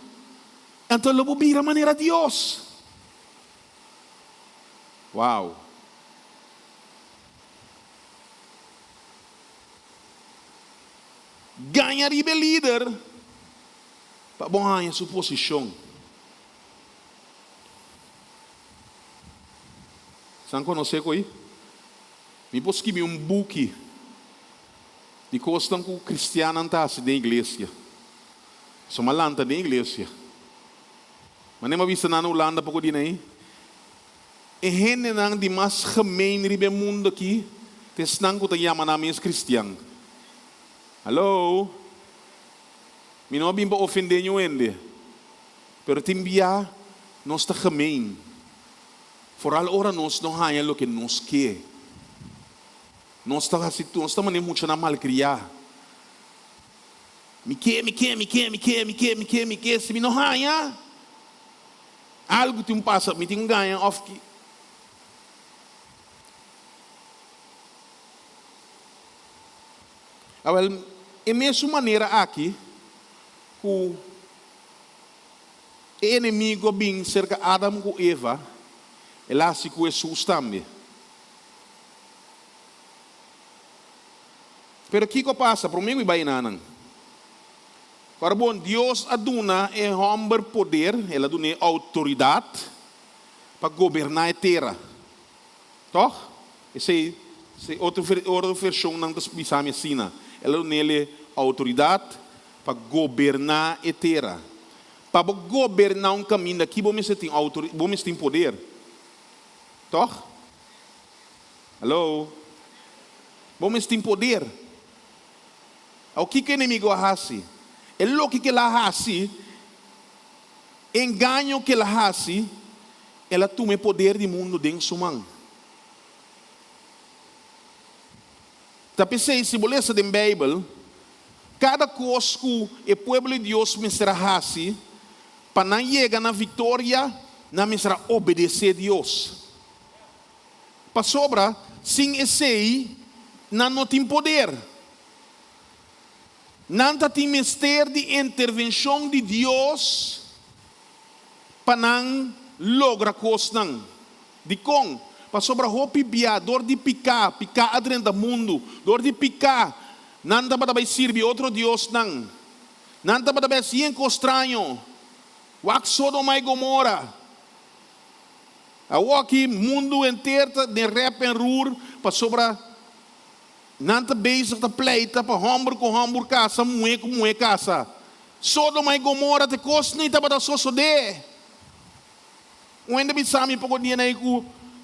então ela vira maneira Deus. Uau. Ganhar de líder. Para bom a sua posição. Saan conhecer com aí? Me busque book de coisas que o cristiano está da igreja. Sou uma lanta da igreja. Mas nem vista na Holanda para poder aí. E gente não de mais gemeen no mundo aqui, tesnang ko tayo manaming cristiano. Hello? Me não bim para ofender ninguém. Pero timbia nós está gemeen. Vooral ora nós não hanya lo que nós quer. Nós estamos muito na malcriar. Me quer. Se me não hanya, algo te passa, me tem ganha of que. Well, é mesma maneira aqui, o inimigo bem cerca Adam com Eva. Ela se com Jesus também. Pero o que passa? Para mim, vai nanang. Agora, bom, Deus aduna é homem poder, ele aduna autoridade para governar a terra. Toch? Essa é outra versão não está bisame assim. Ele aduna autoridade para governar a terra. Para governar um caminho aqui, você tem autoridade, você tem poder. Toch? Alô? Você tem poder. O que o inimigo faz? Ele o que ela faz, engano que ela faz, ela toma poder do mundo dentro de sua mão. Tá pensei, se você ler na Bíblia, cada coisa que o povo de Deus me será faz, para não chegar na vitória, não me será obedecer a Deus. Para sobra, sem esse, não tem poder. Não tem mistério de intervenção de Deus para não lograr coisas. De com, para sobra roupa e dor de picar dentro do mundo, dor de picar, não dá para servir outro Deus, não dá para ser estranho, o Sodoma e Gomorra, aqui mundo inteiro de rap e rur, para sobra não está bezig de pleiten para homem com homem casa, mulher com mulher casa. Sodoma e Gomorra te kost niet para dat zo de. Onde we samen para dia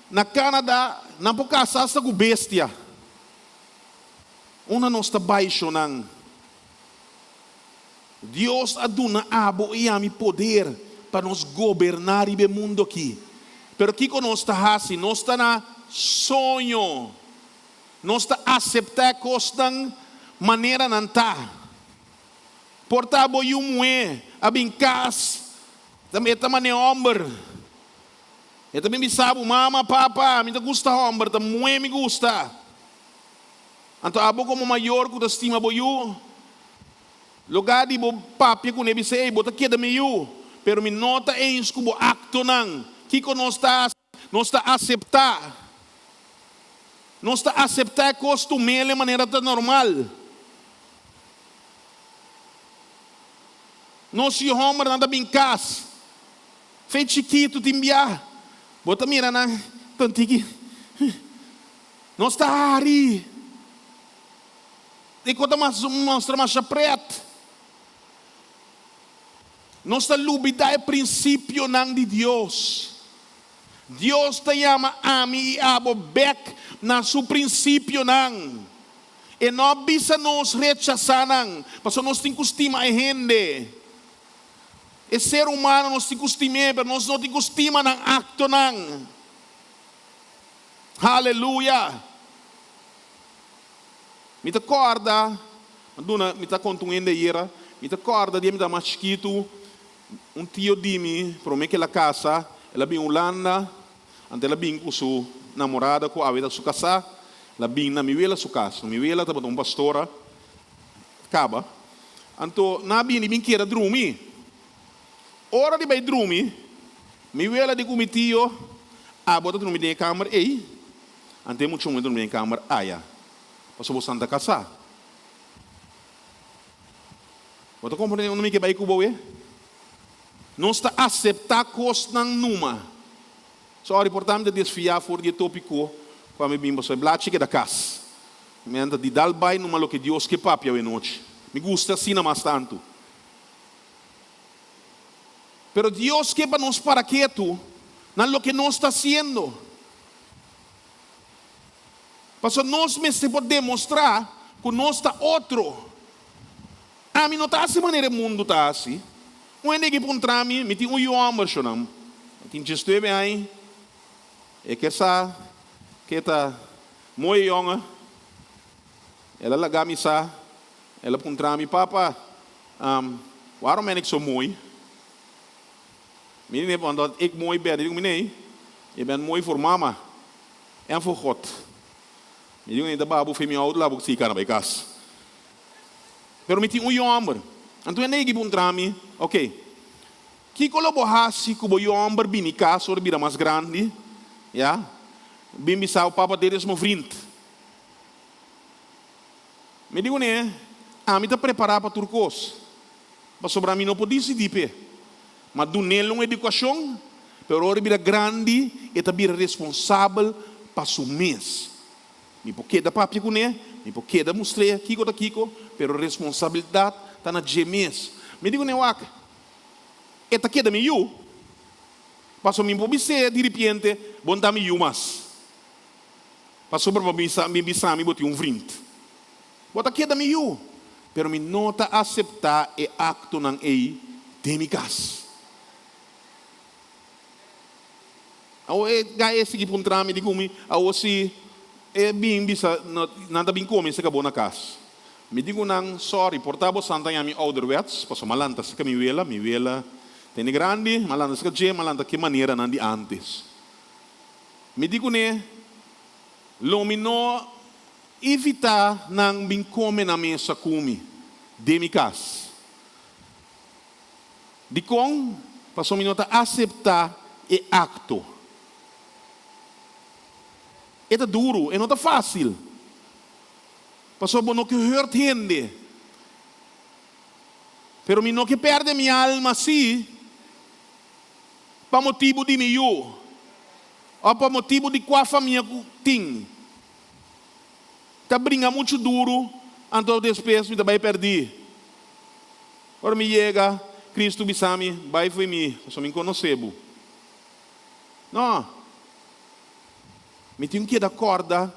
na Canadá, na por casa está com bestia. Una não está baixo não. Deus aduna abo e ami poder para nos governar o mundo aqui. Pero aqui que nós está assim, nós está na sonho. Nós está aceitar coisas maneira não está. Portabo e mulher, a bincas, também também é homem. Eu também me sabe, mama, papa, me gusta homem, também mulher me gusta. Então, abo como maior que estima boiu, lugar de bo papi com ele sei, bota que da meio, pero me nota é isso como acto não, que nós está aceitar. Nós está aceitar costume de maneira normal. Nós se homem nada bincas. Fez chiquito timbia. Bota mira na tantigue. Nós está ali. E quando mostra mais preto. Nós está lubida é princípio não de Deus. Deus te chama a mim e a bobek na seu princípio não. E não bisa nos rechazar não. Porque nós temos estima a gente. E ser humano nós temos estima, mas nós não temos estima ng acto não. Aleluia. Me te acorda, me te conto ainda ira, me te acorda de me dar mais chiquito, tio de mim, para mim que ela casa, ela vem Holanda, ante ela vem com sua namorada, com a vida sua casa, ela vem na minha sua casa, minha ela estava uma pastora, acaba, então na vem queira dormir, hora de vai dormir, minha ela de comitio, bota dormir na câmara, ante muito homem dormir na câmara, passou você anda casa, bota compreender onde me que vai com o não está a aceitar coisas numa. Só é importante desfiar fora de tópico para me bimba só blá chique da casa. Me anda de dar bai numa lo que Deus que papi a noite. Me gusta assim mais tanto. Pero Deus que para nos para quieto, não lo que nós está haciendo. Para nós me se pode demonstrar que nós está outro. A mim não está assim maneira o mundo está assim. Quando que encontrar me tem homem chonam. Tem gesto bem aí. É que essa que tá muito jonga. Ela laga me sa. Ela encontrar me papa. Waarom ben ik zo mooi? Meneer, want dat ik mooi ben. Ik nee. Je bent mooi voor mama en voor God. Je jongen de babu voor mij oud laat ik zie kan bij kas. Pero me tem homem. Então é negi buntrami, ok. Que colaborasse com o homem bem casa ou bem mais grande, já? Bem bisau papa deles meu vriend. Me digo né, me tá preparar para turcos. Pastor, para mim não pode decidir, pé. Mas do nele uma educação, pero ora bira grande, e também responsável para o mês. Me porque da papi com né, me porque da mostrei kiko da kiko, pero responsabilidade está na mês. Me digo né, wak, eta que da me you, passo me ser de repente, bom tá me you mas. Passo para me bisa me boti vrint. Bota que da me you, pero me nota aceitar e acto nang ei de mi cas. Ao gaya sige puntra me digo me, ao si bem bisa nada bem come se acabou na casa. Me digo nang sorry, portabo santa ya mi ouderwets, passo malanta se mi vela tem grande, malanta se que malanta que maneira nan di antes. Me digo ne lomino evitar nang bem come na mesa come de mi casa. Di com passo minota aceitar e acto. É duro, não é fácil. Passou por não que hurt gente. Pero me não que perde minha alma assim, para motivo de meu, ou para motivo de qual família tem. Tá brinca muito duro, então depois me vai perder. Agora me chega, Cristo bisami, vai foi mim, só me conhecebo. Não. Me tenho que dar corda,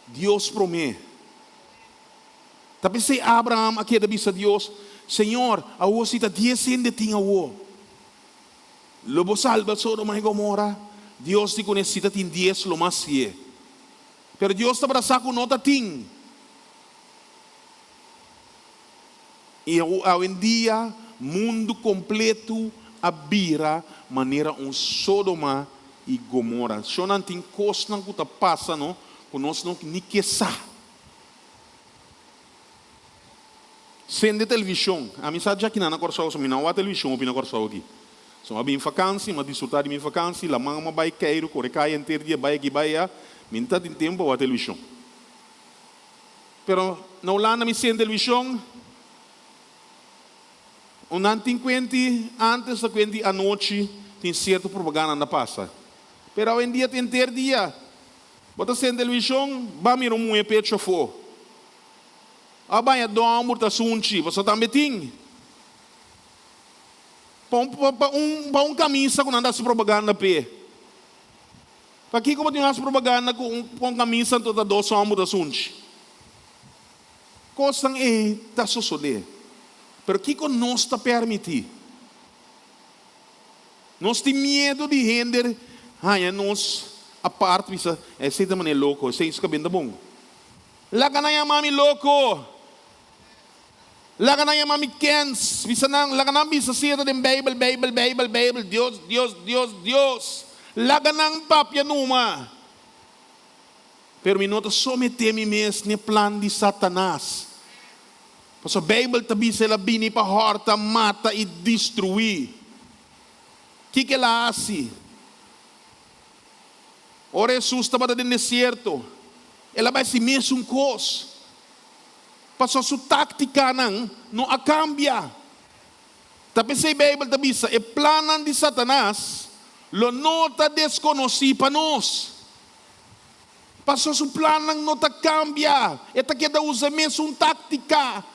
Deus promete. Tapi se Abraham aqui da bisa Deus, Senhor, a você está descende tinha o. Lobo salva Sodoma e Gomorra, Deus te conhece tem 10 lo mais é. Pero Deus está para saco nota tem. E hoje em dia, mundo completo abira maneira Sodoma e Gomorra. Se não tem coisa que está passando, nós não nem que sa. Sem televisão, a mim sabe já que na corção, só me não há televisão na corção aqui. Só me em vacância, mas desfrutar de minha vacância, lá mama vai cair, corre cai inteiro dia vai que vai a, minta tem tempo a televisão. Pero não lá na me sem televisão, não tem quente antes da quente à noite tem certa propaganda na passa. Pero hoje em dia tem ter dia. Bota sem televisão, vai mirar um pecho fo. Abaya doa murta sunchi, você também tem. Para camisa com anda se propaganda pé. Para que como tem as propaganda com camisa toda dois murta sunchi. Coisa é tá suceder. Pero que nós está permitir? Nós tem medo de render. Nós a parte bisa esse também é louco, esse isso que bem bom. Lá que não mami louco. Lá que não mami Kens, bisa nang lá que não bisa siya den Bible, Deus. Lá que não papia numa. Pero minuto someter me mes ne plan de Satanás. Porque a Bible tabi sila bini pa horta, mata e destruir. Que ela assim? Ora Jesus estava no deserto. Ela vai se mesmo coisa. Passou sua tática não a cambia. Tapi sa Bible tabi sa e planan de Satanás, lo nota desconhecido para nós. Passou sua planan nota cambia. Eta que usa mesmo tática.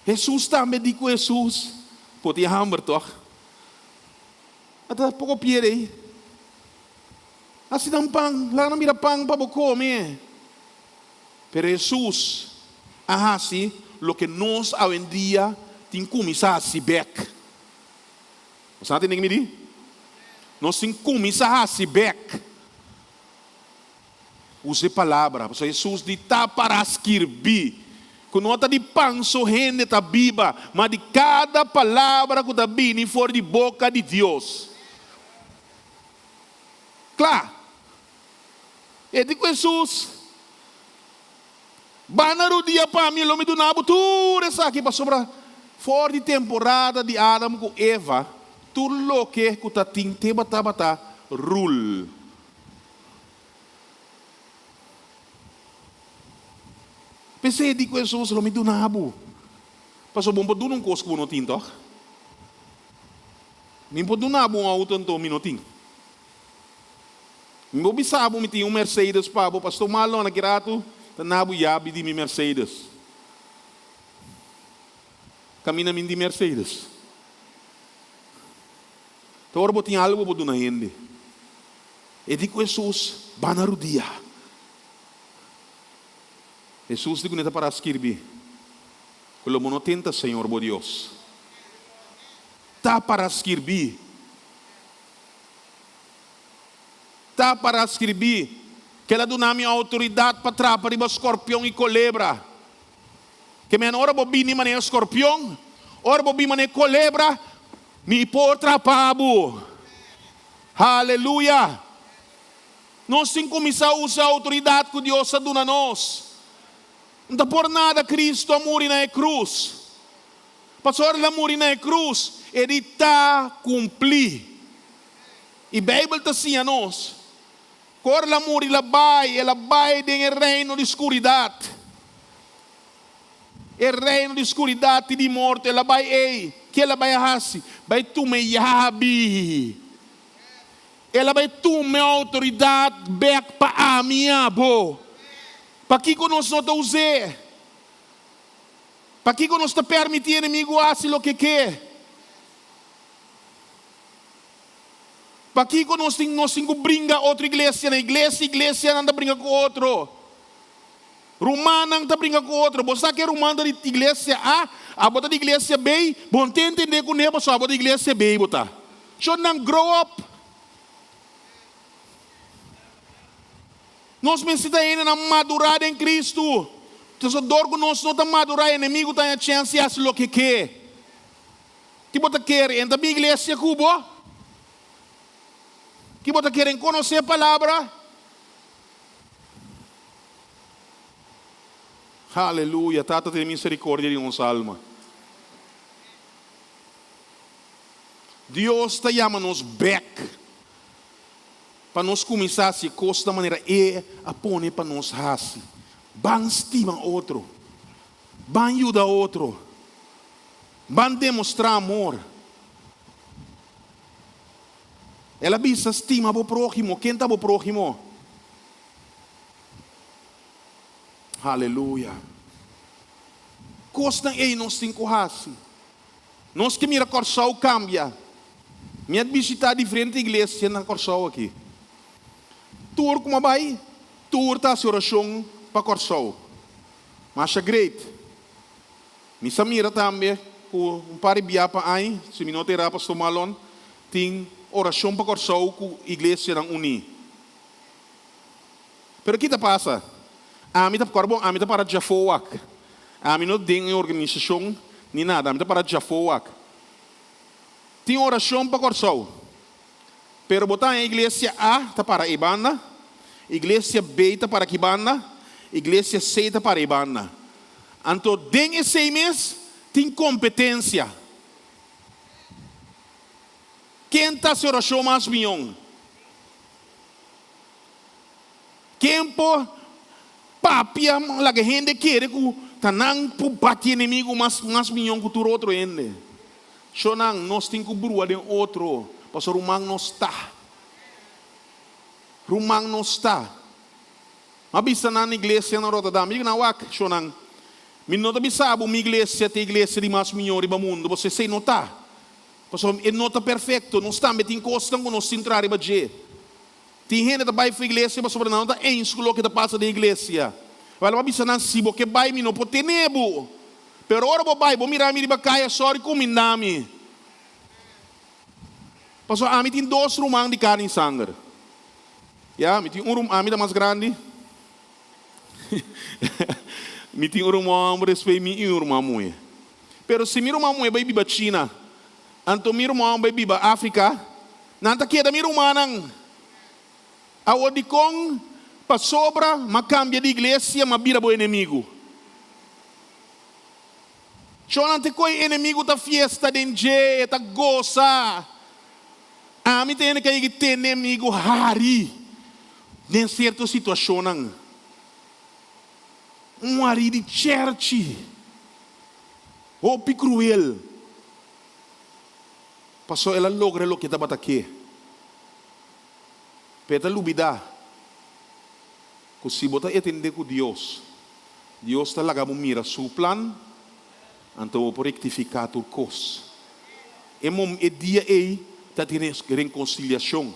Jesus também digo Jesus, pode hammer toch? Até pouco piere. Assim não pang, lá não mira pang para comer. Pero Jesus, assim, lo que nós hoje em dia tem que começar a se beck. Você não tem ninguém me dizer? Nós tem que começar a se beck. Use palavra, porque Jesus diz tá para escrever. Quando nota de pão sorrende tá biba, mas de cada palavra que tá vindo for de boca de Deus. Claro. E de Jesus, banaro dia para mim, me do nabo tudo essa aqui para sobrar fora de temporada de Adam com Eva, tudo lo que tá tinte bata rule. Pensei de Jesus, lo me do nabo. Pastor, bom pode não coisa que não tinha, toh? Mim pode não bom auto então minutinho. Mim pode saber me tinha Mercedes para pastor malo na kirato, tanabo yabi di mi Mercedes. Camina min di Mercedes. Então eu tinha algo para na gente. E digo Jesus, banarudia. Jesus digo neta para escrever. Quando não tenta, Senhor, bo Deus. Tá para escrever. Tá para escrever. Que ela dá minha autoridade para atrapar o escorpião e culebra. Que me ora bobini mané escorpião, ora bobini mané culebra, me por atrapabo. Aleluia. Nós temos que começar a usar a autoridade que Deus dá a nós. Não por nada Cristo morreu na cruz. Pastor, ele morreu na cruz. Ele está cumprir. E a Bíblia está assim a nós. Quando ela morre, ela vai no reino de escuridade. O reino de escuridade e de morte, ela vai, que ela vai fazer? Vai tomar yabi. Ela vai tomar autoridade back para a minha boa. Para que nós não usamos? Para que nós não permitimos o inimigo fazer o que quer? Para que nós temos que brincar outra igreja? Na igreja não brinca com outro. Romana não brinca com outro. Você quer romana de igreja A, a bota de igreja B, bom entender com ele, só a bota de igreja B, botar. Should não grow up. Nós precisamos ainda na madurar em Cristo. Então, dor que nós não estamos madurar, o inimigo tem a chance de fazer o que quer. Que você quer? Entra na igreja, Cubo? Que você quer conhecer a palavra? Aleluia. Tata, tem misericórdia de nossa alma. Deus está chamando-nos back. Para nós começar a se costa da maneira a pôr para nós raci. Van estima outro. Van ajudar outro. Van demonstrar amor. Ela bisa estima o próximo. Quem está o próximo? Aleluia. Costa nós temos que raci. Nós que mira Corsal cambia. Minha visitar diferente igreja na Corsal aqui. Tour como vai? Tour tá a oração para Corsal. Mas é great. Misa mira também com par de biapa aí, se me não terá pastor Malon, tem oração para Corsal com a igreja não uni. Pero que passa? A mim tá para Jafoak. A mim não tem organização nem nada, a mim tá para Jafoak. Tem oração para Corsal. Pero botar a igreja A está para Ibana, igreja B está para Kibana, igreja C está para Ibana. Então, dentro desse mês, tem competência. Quem está se oração mais milhão? Quem por papia, lá que gente quer que tanang por bater inimigo mais milhão que tu outro ende. Sonang, nós temos que brua de outro. Pastor Rumang não está. Rumang não está. Mabisa na igreja na Rotterdam. Mig na wak, Shonang. Minota bisabo uma igreja tem igreja de mais melhor do mundo. Você sei notar. Pastor, é nota perfeito. Não está metendo costa com nós entrar e bater. Tem gente que vai para a igreja, mas não está em escola que passa da igreja. Vai lá bisa na sibo que vai me não pode ter nebo. Pero ora vai, vou mirar me de bacaia sorry comindami. Pastor, a mim tem 2 rumang de carne e sangue. A mim tem a mim da mais grande. Me tem rumang respeito me e rumang muito. Pero se mi rumang muito vai biba China, anto mi rumang vai biba África, nanta queda mi rumanang. A odicong pa sobra, ma cambia de igreja, ma bira bo inimigo. Chonante koi inimigo ta fiesta denje, ta goza. A mim tem que ter inimigo hari. Em certa situação, hari de church. Hopi cruel. Pasó ela logra lo que estaba aqui. Peta lubida. Que se bota entender com Deus, Deus talaga mo mira su plan, então por rectificar tu cos. E dia aí tá tendo reconciliação.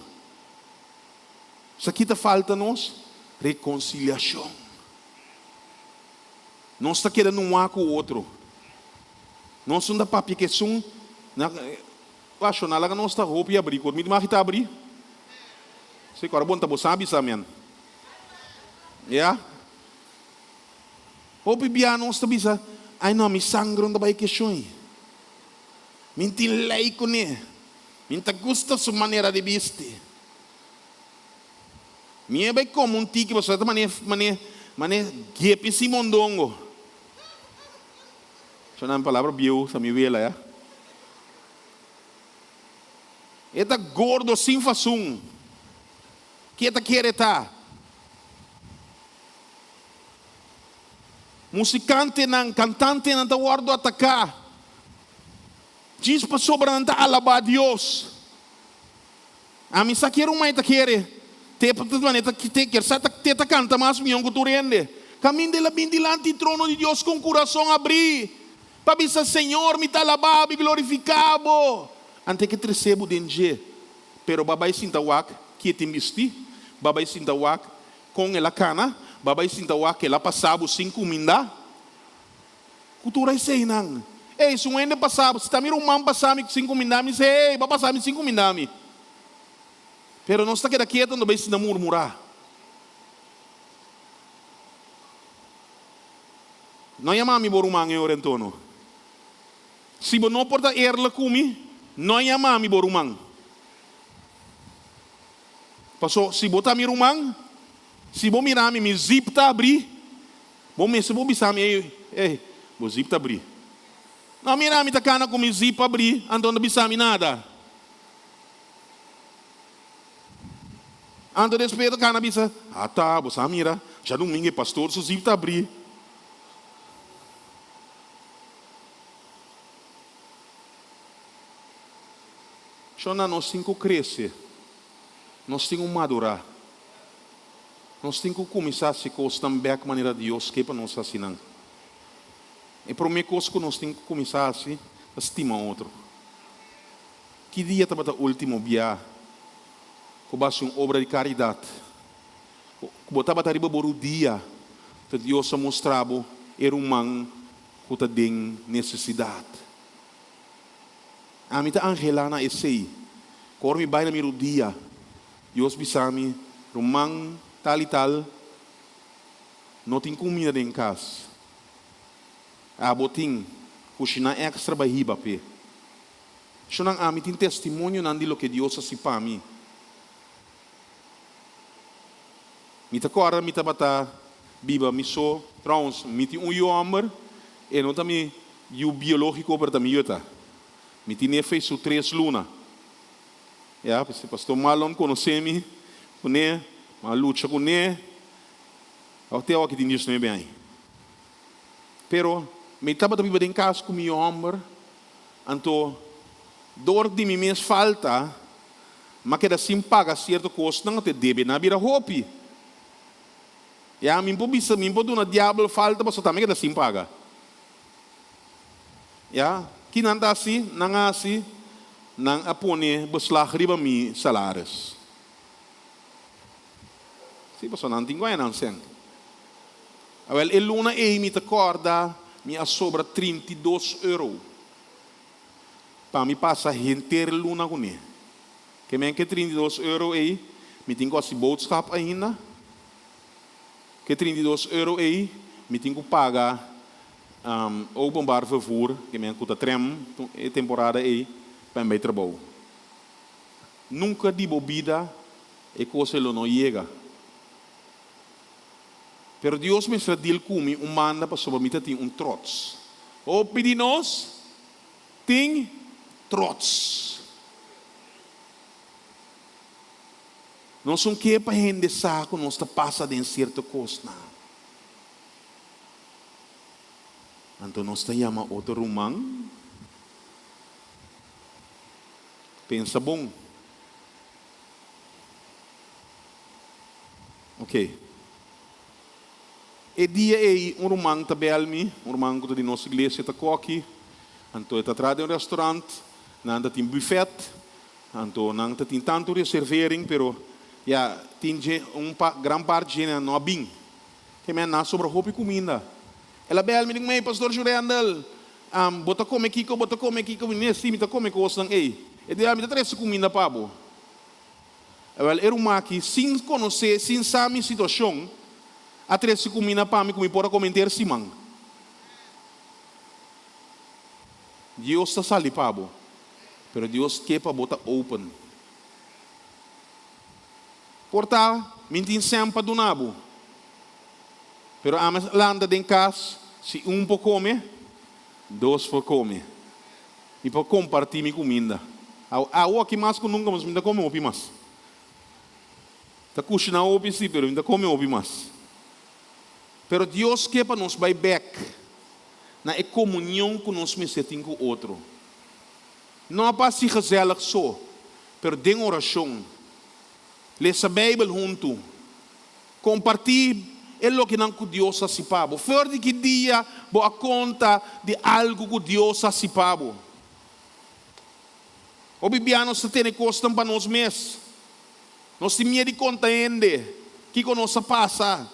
Isso aqui tá falta nos reconciliação. Não está querendo um com o outro. Não são da papi que são acho na laga não está roupa e abrir, quando me marita abrir. Se agora bom tá bom sabe samen. Ya. Roupa bia não está bisa. Ai não, me sangro da baik que choi. Minti lei com ne. Minta gusta sua maneira de vestir. Minha bem como um tique, você tá mané guepe simondongo. Isso não é palavra bio, sa mi vela ya. Eta gordo sem façum. Que eta quer eta? Musicante nang cantante nang tawardo ataka. Diz para sobra nang alabar a Deus. A mim sa quero mais ta quere. Te para maneta que te quer sa ta canta mas miong kuturende. Caminho de la bindilante trono de Deus com coração abrir. Para bisa Senhor me talabar me glorificabo. Ante que recebo denje. Pero babai sintawak que te misti. Babai sintawak com ela cana. Babai sintawak ela passava 5 minda. Cultura é sei nang. Ei, se um ende passava, se tamir um man passar 5 minda, me sei, ei, vai passar 5 minda me. Pero não está queda quieto, não vai se murmurar. Não é mami borumang e orentono. Se você não porta erla kumi, não é mami borumang. Passou, se botar mirumang, se você mirar me zip tá abrir, bom me se você bisar me, o zip tá abrir. Não mirar me tá cana com me zip abrir, então não bisar me nada. Ando respeito cana bisa, tá, você mira, já não mingue pastor, se o zip tá abrir. Chona nós temos que crescer, nós temos que madurar, nós temos que começar a se também a maneira de Deus que para nós assinar. E para mim coisa que nós temos que começar a se estimar outro. Que dia está o último dia, que basta uma obra de caridade, que botava a riba por o dia, que Deus mostrava era man que tem necessidade. A mim está angelana esse, quando me vai na meu dia, Deus bisami, rumang tal e tal, não tem comida em casa. A botin, cozinha extra bahiba pe. So nang ami tin testimonio nandilo que Deus assim para mim. Mita cora mita bata biba miso trans miti yommer e não também o biológico para também yota. Miti ne fez o 3 luna. Ya, se pastor Malon conhece-me, né, uma luta com né. Até o que tem isso não é bem. Pero me estava também em casa com meu homem, então dor de mim mesmo falta, mas que assim paga certo custo não te deve na vira hopi. Ya, me pode na diabo falta, mas também que assim paga. Ya, que não está assim, não é assim, não apone beslag riba mi salários. Se você não tem coisa não sei. Well, el luna me te acorda, me sobra 32 euro. Para me passar inteira luna com ele. Que men que 32 euro aí, me tem que fazer boodschap ainda. Que 32 euro aí, me tem que pagar openbaar vervoer, que men que trem, a temporada aí, para me trabalhar. Nunca de bebida, e coisa não chega. Pero Deus me deu comigo manda para sobre mim ter trots. O pedinos tem trots. Não são que para render saco, não está passando em certa coisa. Anto nós tayama outro rumang. Pensa bom. Ok. E dia rumang tabelmi, rumang ko de nossa igreja ta coque. Anto está atrás de restaurante, nanda tem buffet, anto nanda tem tanto reservering, pero ya tem gran parte de não bem. Que me na sobre roupa e comida. Ela bel me diz, "Mãe, pastor Jureandel, bota come kiko, nesse me tá come coisa ei. E de me três comida pabo." Ela era uma que sem conhecer, sem saber a situação, a três comida para mim como pode comentar simang. Deus está sali pabo, pero Deus quer para botar open. Porta, mintin sempre do nabo. Pero a landa em casa, se por come, dois por come. E para compartilhar minha comida. A que mais que nunca, mas ainda come opi mais. Está cozinhando opi sim, pero ainda come opi mais. Pero Deus quer para nós vai back na comunhão que nós me setim com o outro. Não é para se gezellig só, pero tem oração. Lees a Bíblia junto. Compartilhe o que não que Deus ha sipabo. Fora de que dia boa conta de algo que Deus ha sipabo. O bibiano se tem costa para nós mesmos. Nós temos medo de conta ainda. Que conosco passa.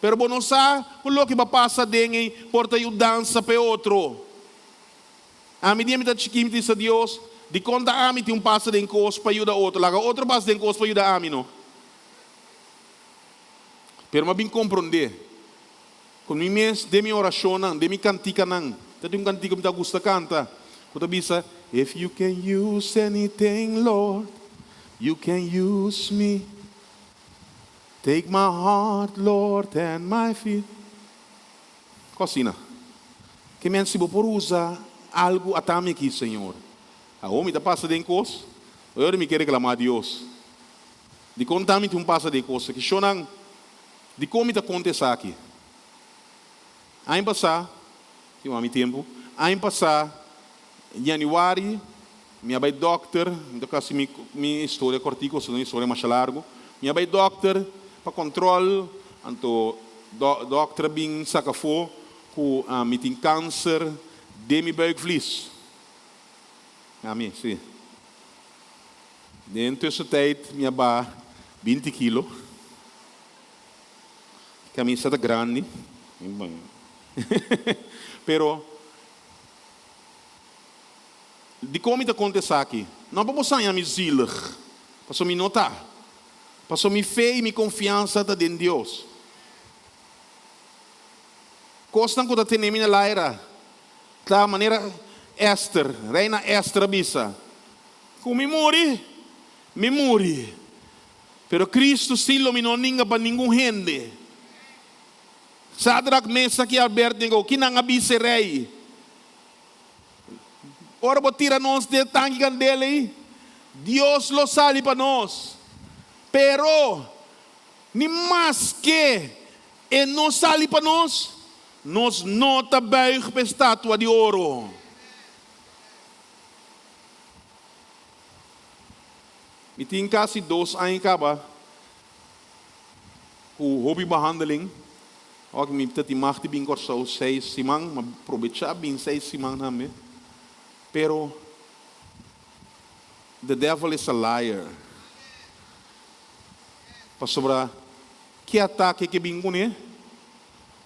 Pero bom nós sabe o que vai passar dentro porta e dança para outro. A medida que chiquim diz a Deus, de conta a mim tem passa dentro coisa para ajudar outro. Laga outro passa dentro coisa para ajudar a mim não. Pero mas bem compreender. Com mim mesmo, de minha oração, de minha cantica não. Tem um cantico que me gusta canta. Quando bisa, if you can use anything, Lord, you can use me. Take my heart, Lord, and my feet. Cocina. Que men se por usar algo atame aqui, Senhor. A homem da passa de coisa. Eu me quero reclamar a Deus. De contar-me um passa de coisa. Que choram. De como está acontecendo aqui. Ano passado, eu amo tempo. Ano passado, em janeiro, minha mãe doctor, então quase minha história cortico, se não história mais largo. Minha mãe doctor para controle, então doctor bem saca fo, com me tem câncer de minha buikvlies. Amém, sim. Dentro dessa tijd, minha ba 20 kilo. Camisa da grande. Pero de como está acontecendo aqui? Não para você me zielig, para me notar, para me fé e minha confiança está em Deus. Costa que está tendo minha laira, da maneira Esther, reina Esther bisa. Como me morri. Pero Cristo se iluminou ninguém para nenhum gente. Sadrak, Mesa que Abednego, que não abise rei. Ora, tira nós de tanque dele. Deus lo sale para nós. Pero, ni mais que ele não sale para nós, nós não buig para a estátua de ouro. E tem quase 2 anos acaba com hobby behandeling. Ook me dat die macht bem corso 6 simang, mas aproveitar bem 6 simang também. Pero the devil is a liar. Para sobrar que ataque que bem com ele.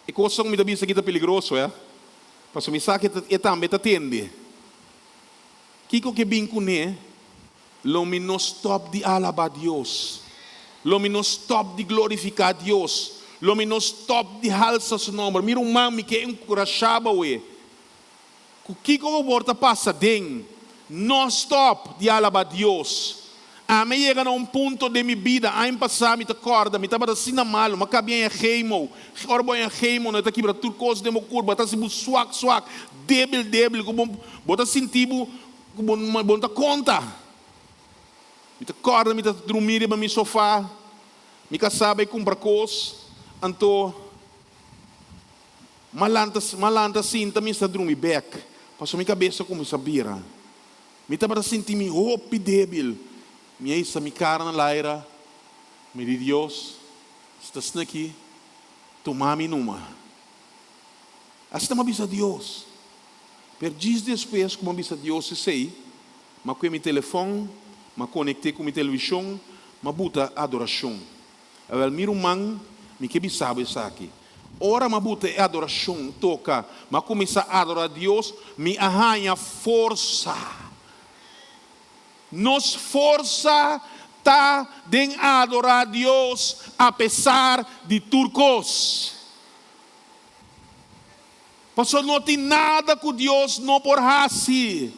E coisa que me dá isso aqui tá perigoso, é? Para so me saque e também tá tende. Que bem com ele, lo me no stop de alabar Deus. Lo me no stop de glorificar Deus. Lomi no stop de halsa su nome. Mira mami que encorajava we. Que volta passa den. No stop de alabar Deus. A mim chega a ponto de minha vida, ano passado me acorda, me estava assim mal, mas cabia em reimo, agora vou em reimo, não está aqui para tudo coisa de meu corpo, está assim suac, débil, como bota sentido, como bota conta. Me acorda, me dormir no meu sofá, me sabe comprar coisas. Anto malanta sinta me está dormir back. Passou minha cabeça como sabia. Me estava sentindo me roupa débil. Minha isa me cara na laira. Me di Deus, está aqui. Tomar-me numa. Assim uma bisa Deus. Per dias depois, como bisa Deus se sei, mas com meu telefone, mas conectei com minha televisão, mas buta adoração. Eu miro man, me que sabe isso aqui. Ora mas buta adoração, toca, mas começa a adorar Deus, me arranha força. Nos força tá de adorar Deus apesar de turcos. Pastor, não tem nada com Deus não por raci.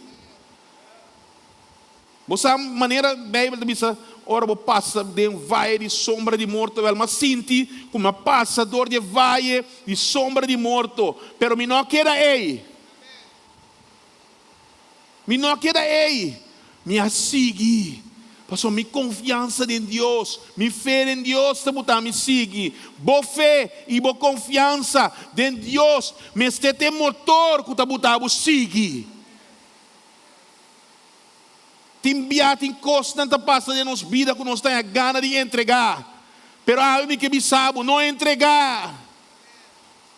Você maneira Bíblia diz, ora vou passa de um vale de sombra de morto, mas sinti como passa dor de vale de sombra de morto, pero me não queda aí. Me não queda aí. Me assegui. Pastor, minha confiança em Deus, minha fé em Deus, te botar me sigue. Boa fé e boa confiança em Deus, me este motor que te botar me sigue. Timbiar tem constante passa de nos vida que nós temos gana de entregar. Pero há alguém que me sabe não entregar.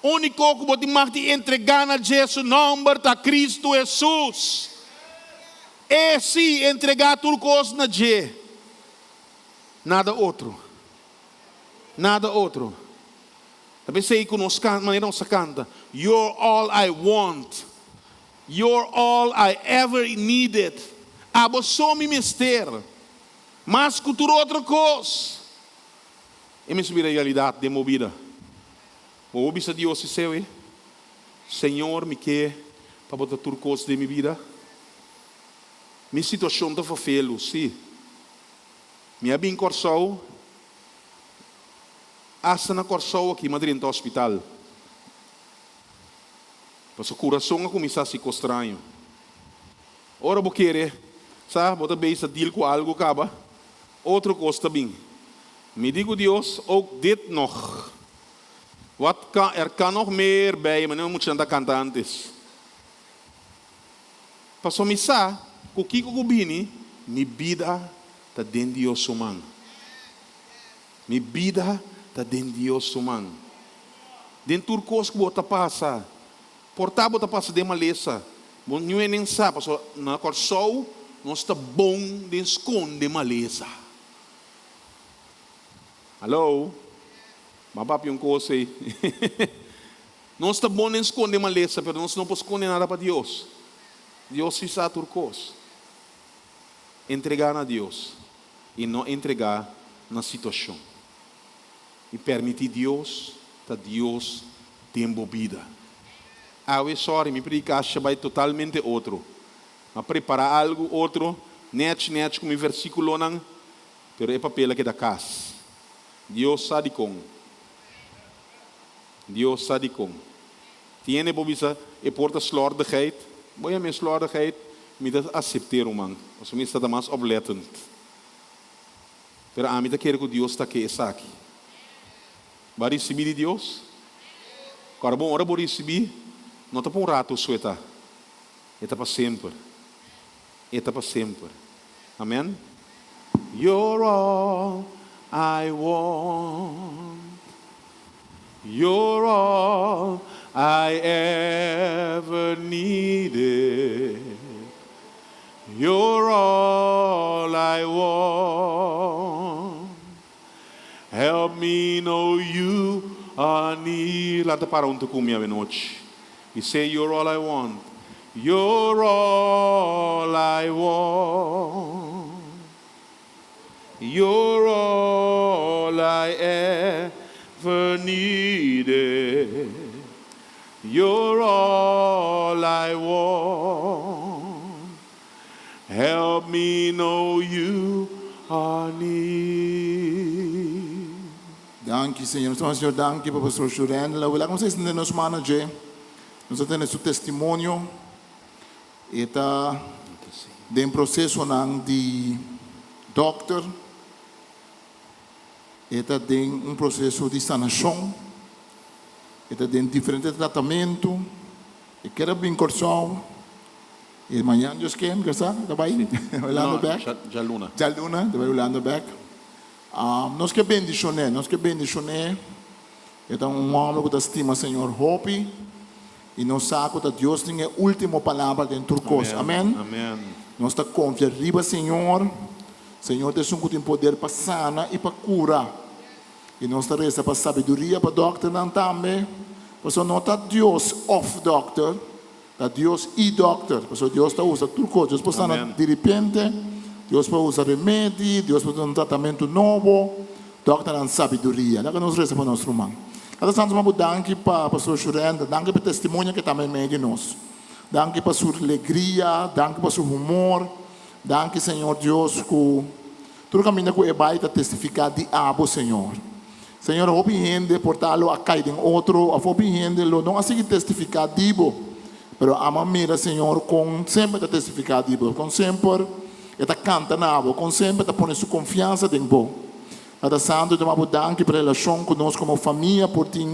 Único que pode mais de entregar na Jesus nome está Cristo Jesus. Esse entregar tudo coisa na G. Nada outro. Nada outro. Talvez sei que nós maneira nós canta. You're all I want. You're all I ever needed. Abosou me mister. Mas cultura outra coisa. E me subir a realidade de minha vida. O obisa Deus se seu, Senhor, me quer para botar tudo coisa de minha vida. Minha situação está feio, sim. Minha bem corsou, hasta na corsou aqui, Madrid no hospital. Mas o coração começa a se estranho. Ora, vou querer, sabe, bota bem essa deal com algo, acaba. Outro coisa bem. Me digo Deus, ook dit nog. Kan nog meer bij, maar nu moet je aan dat kant antes. Pastor Misa, o que eu bini, minha vida está dentro de Deus humano. Minha vida está dentro de Deus humano. Dentro do curso que você passa, portar você passa de maleza. Não é nem sabe, pastor, na corção não está bom de esconder maleza. Alô? Mapapi coisa aí. Não está bom de esconder maleza, mas nós não podemos esconder nada para Deus. Deus se sabe tudo coisa. Entregar a Deus e não entregar na situação. E permitir Deus, que Deus tem vida. Sorry, me predicaste vai totalmente outro. Mas preparar algo outro, net como versículo não, pero é papel que da casa. Deus sabe como. Deus sabe como. Tiene bobisa e porta slordigheid. Boa minha slordigheid. Me dat accepteren, man. Als we dat maar oplettend. Pero a mim da quero que Deus está aqui, está aqui. Vai receber de Deus? Agora bom, ora vou receber. Não está para um rato, sueta. Está para sempre. Está para sempre. Amém? You're all I want. You're all I ever needed. You're all I want. Help me know you are near. Laat de para onde comer a noite. E say, you're all I want. You're all I want. You're all I ever needed. You're all I want. Help me know you are near.
Dank je, Senhor. Senhor, dank je, Pastor Shurendla. Wala kong sa isang nos manager. Nós temos seu testemunho. Está em processo de doctor. Está em processo de sanação. Está tem diferente tratamento. E quero bem coração. E amanhã Deus quer, está bem? Olhando back.
Já luna.
Já luna, está olhando back. Nós que bendicionar, Então um homem que estima Senhor Hope. E nós sabemos que Deus tem a última palavra dentro do curso. Amém?
Amém.
Nós estamos confiando, Senhor. Senhor, tem um poder para sanar e para curar. E nós estamos para sabedoria, para doctor também. Porque não está Deus off doctor, está Deus e doctor. Porque Deus está usando tudo coisa. Deus pode sanar de repente, Deus pode usar remédio, Deus pode dar um tratamento novo. Doctor tem sabedoria. Lá que nós rezamos para nosso irmão. Nós estamos dando para a pastor Churenda, dando para o testemunho que também meio de nós. Dando para a sua alegria, dando para o seu humor. Dando, Senhor Deus, que tudo caminho que é baita testificar de abo, Senhor. Senhor, eu obediente portá-lo a cair em outro, eu obediente não assim testificar dibo, pero a maneira, Senhor, com sempre testificar dibo, com sempre está cantando abo, com sempre está pondo sua confiança em bo. Ada santo de uma budança para relação conosco como família, por ti,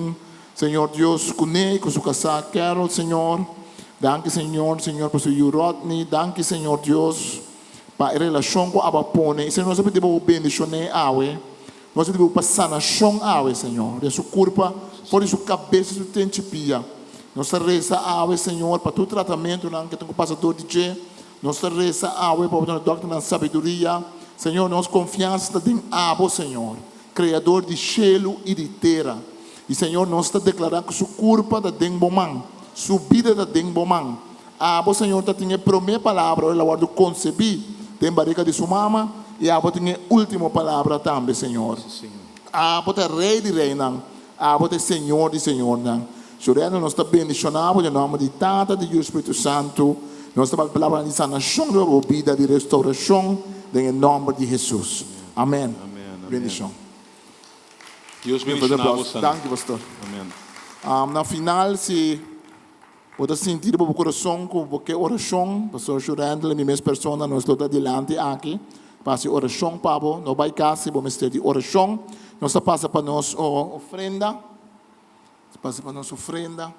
Senhor Deus, com ele, com sua casa, Carol, Senhor. Danke, Senhor, por seu Rodney, danke, Senhor Deus, para a relação com a Abapone. Senhor, nós podemos bendicionar a Awe. Nós devemos passar na chão Awe, Senhor. De sua culpa, por sua cabeça, sua tentipia. Nós reza Awe, Senhor, para todo tratamento que tem o passador de Jé. Nós reza Awe para o doctor na sabedoria. Senhor, nós confiança em Abo, Senhor, Criador de céu e de terra. E, Senhor, nós está declarando que sua culpa da Dengbomang, sua vida da Dengbomang. Abo, Senhor, tem a primeira palavra, ela guarda conceber, tem barriga de sua mama, e Abo tem a última palavra também, Senhor. Abo é rei de reina, Abo é Senhor de Senhor. Chorando, nós está bendicionado em nome de Tata, de Espírito Santo. Nós estamos palavra de sanação, de vida, de restauração, em nome de Jesus. Amém.
Amém.
Bendição.
Deus bendiga você.
Danke, pastor.
Amém.
Na final, se você sentir o coração com qualquer oração, pastor chorando, a mesma pessoa, nós estamos adiante aqui. Passe oração, Pablo. Não vai casa, vamos ter de oração. Nós passa para nós ofrenda. Passa para nós ofrenda.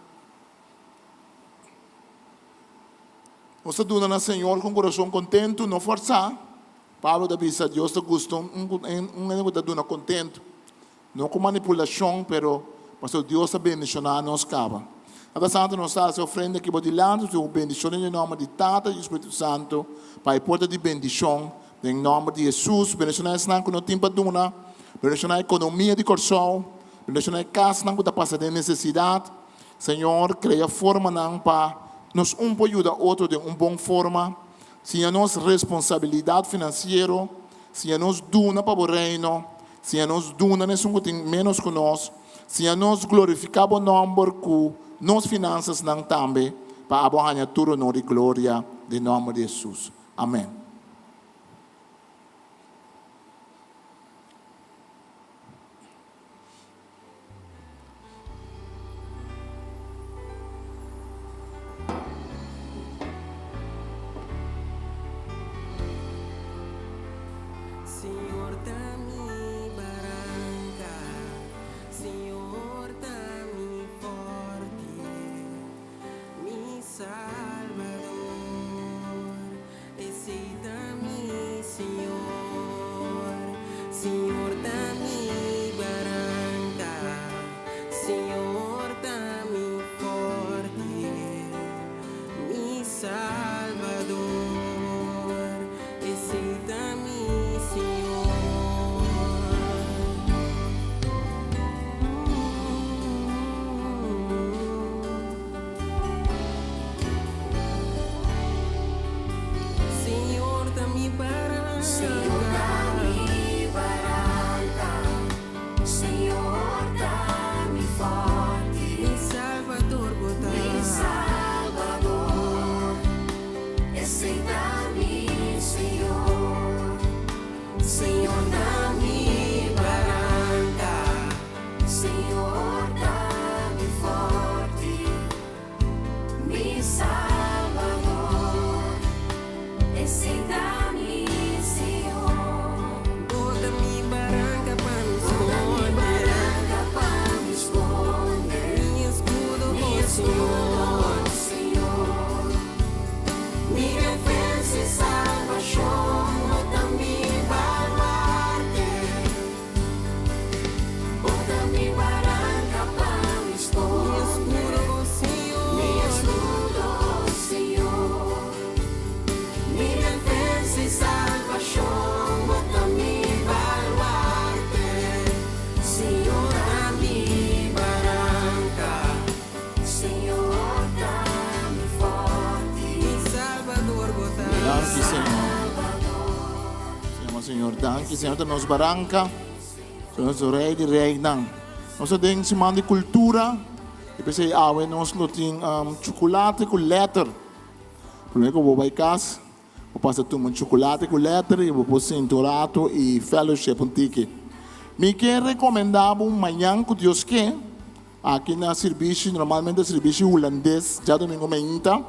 Você dona na Senhor com coração contento, não forçar. Pablo diz a Deus te gusta está dona contento. Não com manipulação, pero pastor Deus está bendicionando nos cava. Cada santo nós está a ofrenda que pode lá, tu bendição em nome de Tata e Espírito Santo, para a porta de bendição, em nome de Jesus, bendicionar essa que não tem para dona, bendicionar a economia de coração, bendicionar a casa que está passando de necessidade. Senhor, cria forma para nos pode ajudar outro de uma boa forma. Se a nossa responsabilidade financeira, se a nos duna para o reino, se a nos duna nesse que tem menos que nós, se a nos glorificar o nome que nos finanças não também, para a tudo honor e glória em nome de Jesus. Amém.
Senhor, dá-me barranca, Senhor, dá-me forte, mi Salvador, excita-me, Senhor, Senhor, dá-me barranca, Senhor, dá-me forte, mi Salvador, excita-me, Senhor. salvación, bota mi baluarte, bota mi barranca para mi escudo, Señor, mi escudo, Señor, mi defensa y salvación, bota mi baluarte, Señor, a mi barranca, Señor, dame forte, mi Salvador, bota
Danke, Senhor. Danke, Senhor, dat nos barranca. Nos rei de regnang. Nos ding si man di cultura. E pensei, we nos luting chocolate com letter. Primeiro que eu vou para casa, vou passar tomar chocolate com letter e vou pôr cinturado e fellowship um ticket. Me quer recomendar manhã que Deus quer. Aqui na serviço, normalmente serviço holandês, já domingo meia.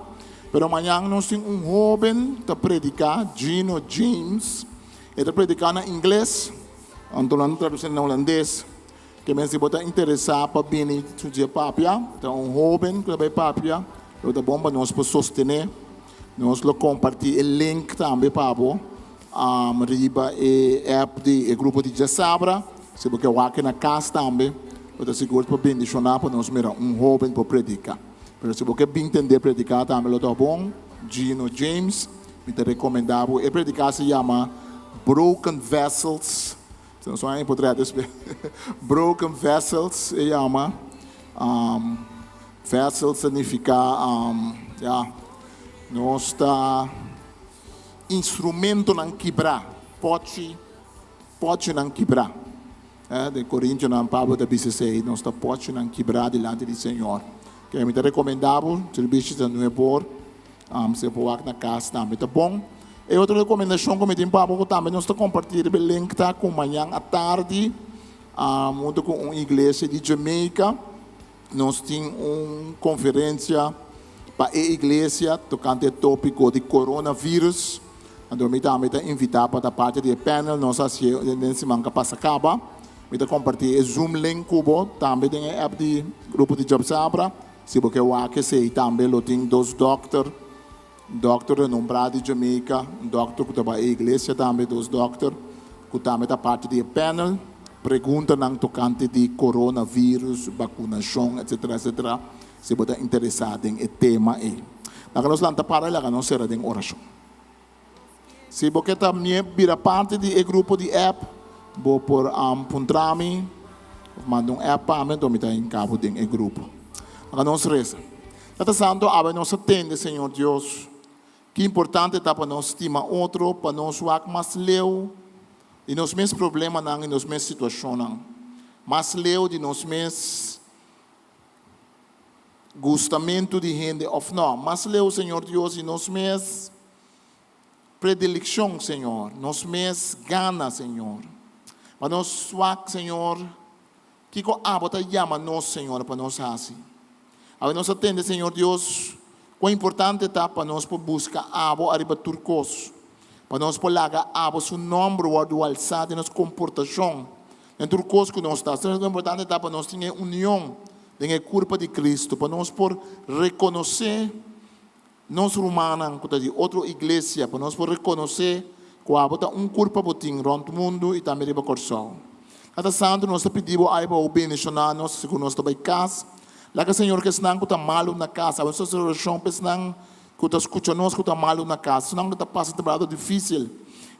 Pero amanhã nós temos jovem que predicar, Gino James. Ele predicar em inglês, então traduzindo em holandês. Que me se botar interessado para vir estudar papia. Então jovem que vai papia, é bom para nós sostener. Nós compartilhar o link também para você. Riba e app de grupo de Jasabra. Se você vai aqui na casa também, eu seguro para bendicionar para nós mirar jovem para predicar. Pero se você bem entender predicar também é bom. Gino James, me te recomendável. E predicar se chama Broken Vessels. Se não sou em português, Broken Vessels se chama. Vessels significa, nós está instrumento não quebrar, pote não quebrar. De Coríntios, Pablo da BCC, nós está pote não quebrar diante do Senhor. Que é muito recomendável, serviço de novo, se for aqui na casa também tá bom. E outra recomendação que me tem para também nós está compartilhando o link tá com amanhã à tarde, junto com uma igreja de Jamaica, nós temos uma conferência para a igreja tocante o tópico de coronavírus. Então, me também está invitado para a parte do panel, nós assistimos nesse semana que acaba. Me está compartilhando o Zoom link cubo, também tem a app de grupo de Jasabra. Se você vai sei também tem dois doctores renombrados de Jamaica, doctor que está na igreja também, dois doctores que também está parte do panel, pergunta não tocante de coronavírus, vacunação, etc, etc. Se você está interessado em tema aí. Nós vamos para lá, nós será em oração. Se você também vira parte do grupo de app, vou por puntrami, manda app para mim, então me está em cabo do grupo. Agora nós reza. Tata Santo, abre nós atende, Senhor Deus. Que importante está para nós estimar outro, para nós mais leu, e nos mesmos problemas, e nos mesmos situações. Mais leu de nos mesmos gostamento de gente, of não. Mas leu, Senhor Deus, e nos mesmos predileção, Senhor. Nos mesmos gana, Senhor. Para nós Senhor, que a bota chama nós, Senhor, para nós assim. Agora nós atende, Senhor Deus, quão importante está para nós buscar abo arriba turcos, para nós lagar abo seu nome do alçado e nossa comportação. Em turcos que nós estamos, quão importante está para nós ter união com a corpo de Cristo, para nós reconhecer nós romanos, de outra igreja, para nós reconhecer que há corpo botim rond o mundo e também riba coração. Cada santo nós pedimos aí para o bendicionar nós, segundo nós estamos em casa. Lá que o Senhor que senang está malo na casa, a nossa oração que senang que está escutando nós que está malo na casa, senang está passando trabalho difícil.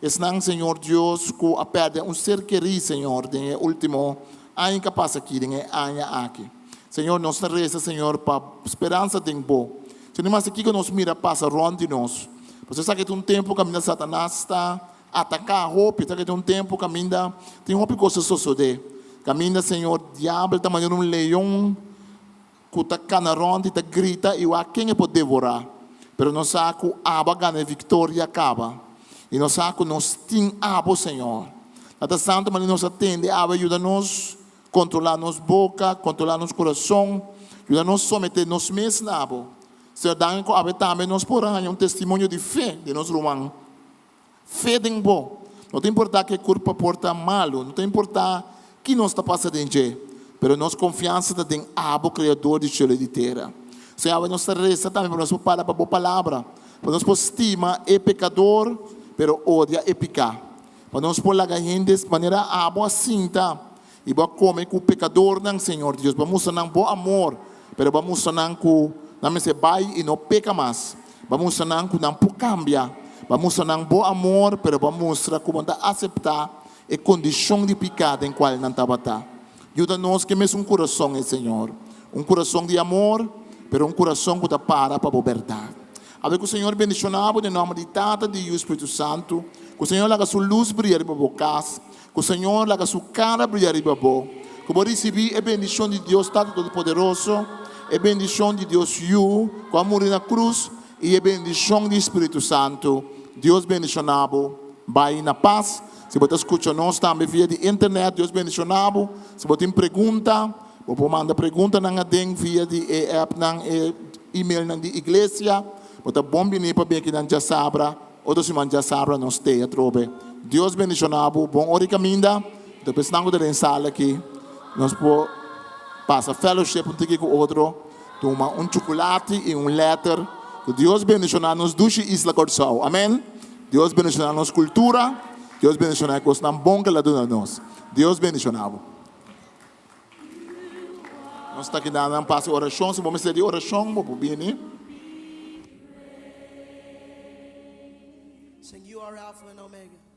E senang Senhor Deus que a perde ser querido, Senhor, de último ano que passa aqui, de ano aqui. Senhor, nós reza, Senhor, para esperança de bom. Se não mais aqui que nós mira passa ronde nós. Você sabe que tem tempo que a Satanás está atacar a roupa, sabe que tem tempo que tem roupa que você sucede. Caminha, Senhor, diabo está mandando leão que está canaronde, está grita e quem é pode devorar. Pero nós sabemos que a aba ganha vitória acaba. E nós sabemos que nós temos abo, Senhor. Até Santo, mas nós atende, aba ajuda-nos a controlar nossa boca, controlar nosso coração, ajuda-nos a someter nos mesmos na abo. Senhor, dá que aba também nós porém testemunho de fé de nós romanos. Fé de bom. Não tem importar que o corpo porta malo, não tem importar que nós está passando em dia. Pero nós confiança tem abo criador de céu e de terra. Senhor, nós reza também para nós falar para boa palavra, para nós estima é pecador, pero odia e picar. Para nós pôr lá gente de maneira a boa cinta e boa comer com o pecador não Senhor Deus. Vamos mostrar não bom amor, pero vamos mostrar não que não se vai e não peca mais. Vamos mostrar não que não pode cambiar. Vamos mostrar não bom amor, pero vamos mostrar como está aceitar a condição de pecado em qual não está batendo. Ajuda-nos que mesmo coração, Senhor. Coração de amor, pero coração que está para a verdade. A ver que o Senhor bendicionava em nome de Tata, de e Espírito Santo. Que o Senhor laga sua luz brilhar em sua casa. Que o Senhor laga sua cara brilhar em sua boca. Que vou receber a bendição de Deus Tata Todo-Poderoso. A bendição de Deus You, com amor na cruz. E a bendição do Espírito Santo. Deus bendicionava. Vai na paz. Se você escuta nós também via de internet, Deus bendicionava. Se você tem pergunta, você manda pergunta na via de app, na e-mail na igreja. Você bom venir para bem aqui na Jasabra. Ou se man Jasabra não esteja trobe. Deus bendicionava. Bom hora caminda. Depois não de sala aqui. Nós podemos passar fellowship um pouquinho com o outro. Toma chocolate e letter. Deus bendicionava nos duas Isla Corsal. Amém. Deus bendicionava nos cultura. Deus bendicionava coisas tão bom que lá dona nós. Deus bendicionava. Nós estamos aqui dando um passo de oração. Se vamos fazer de oração, vamos vir.
Sing, you are Alpha and Omega.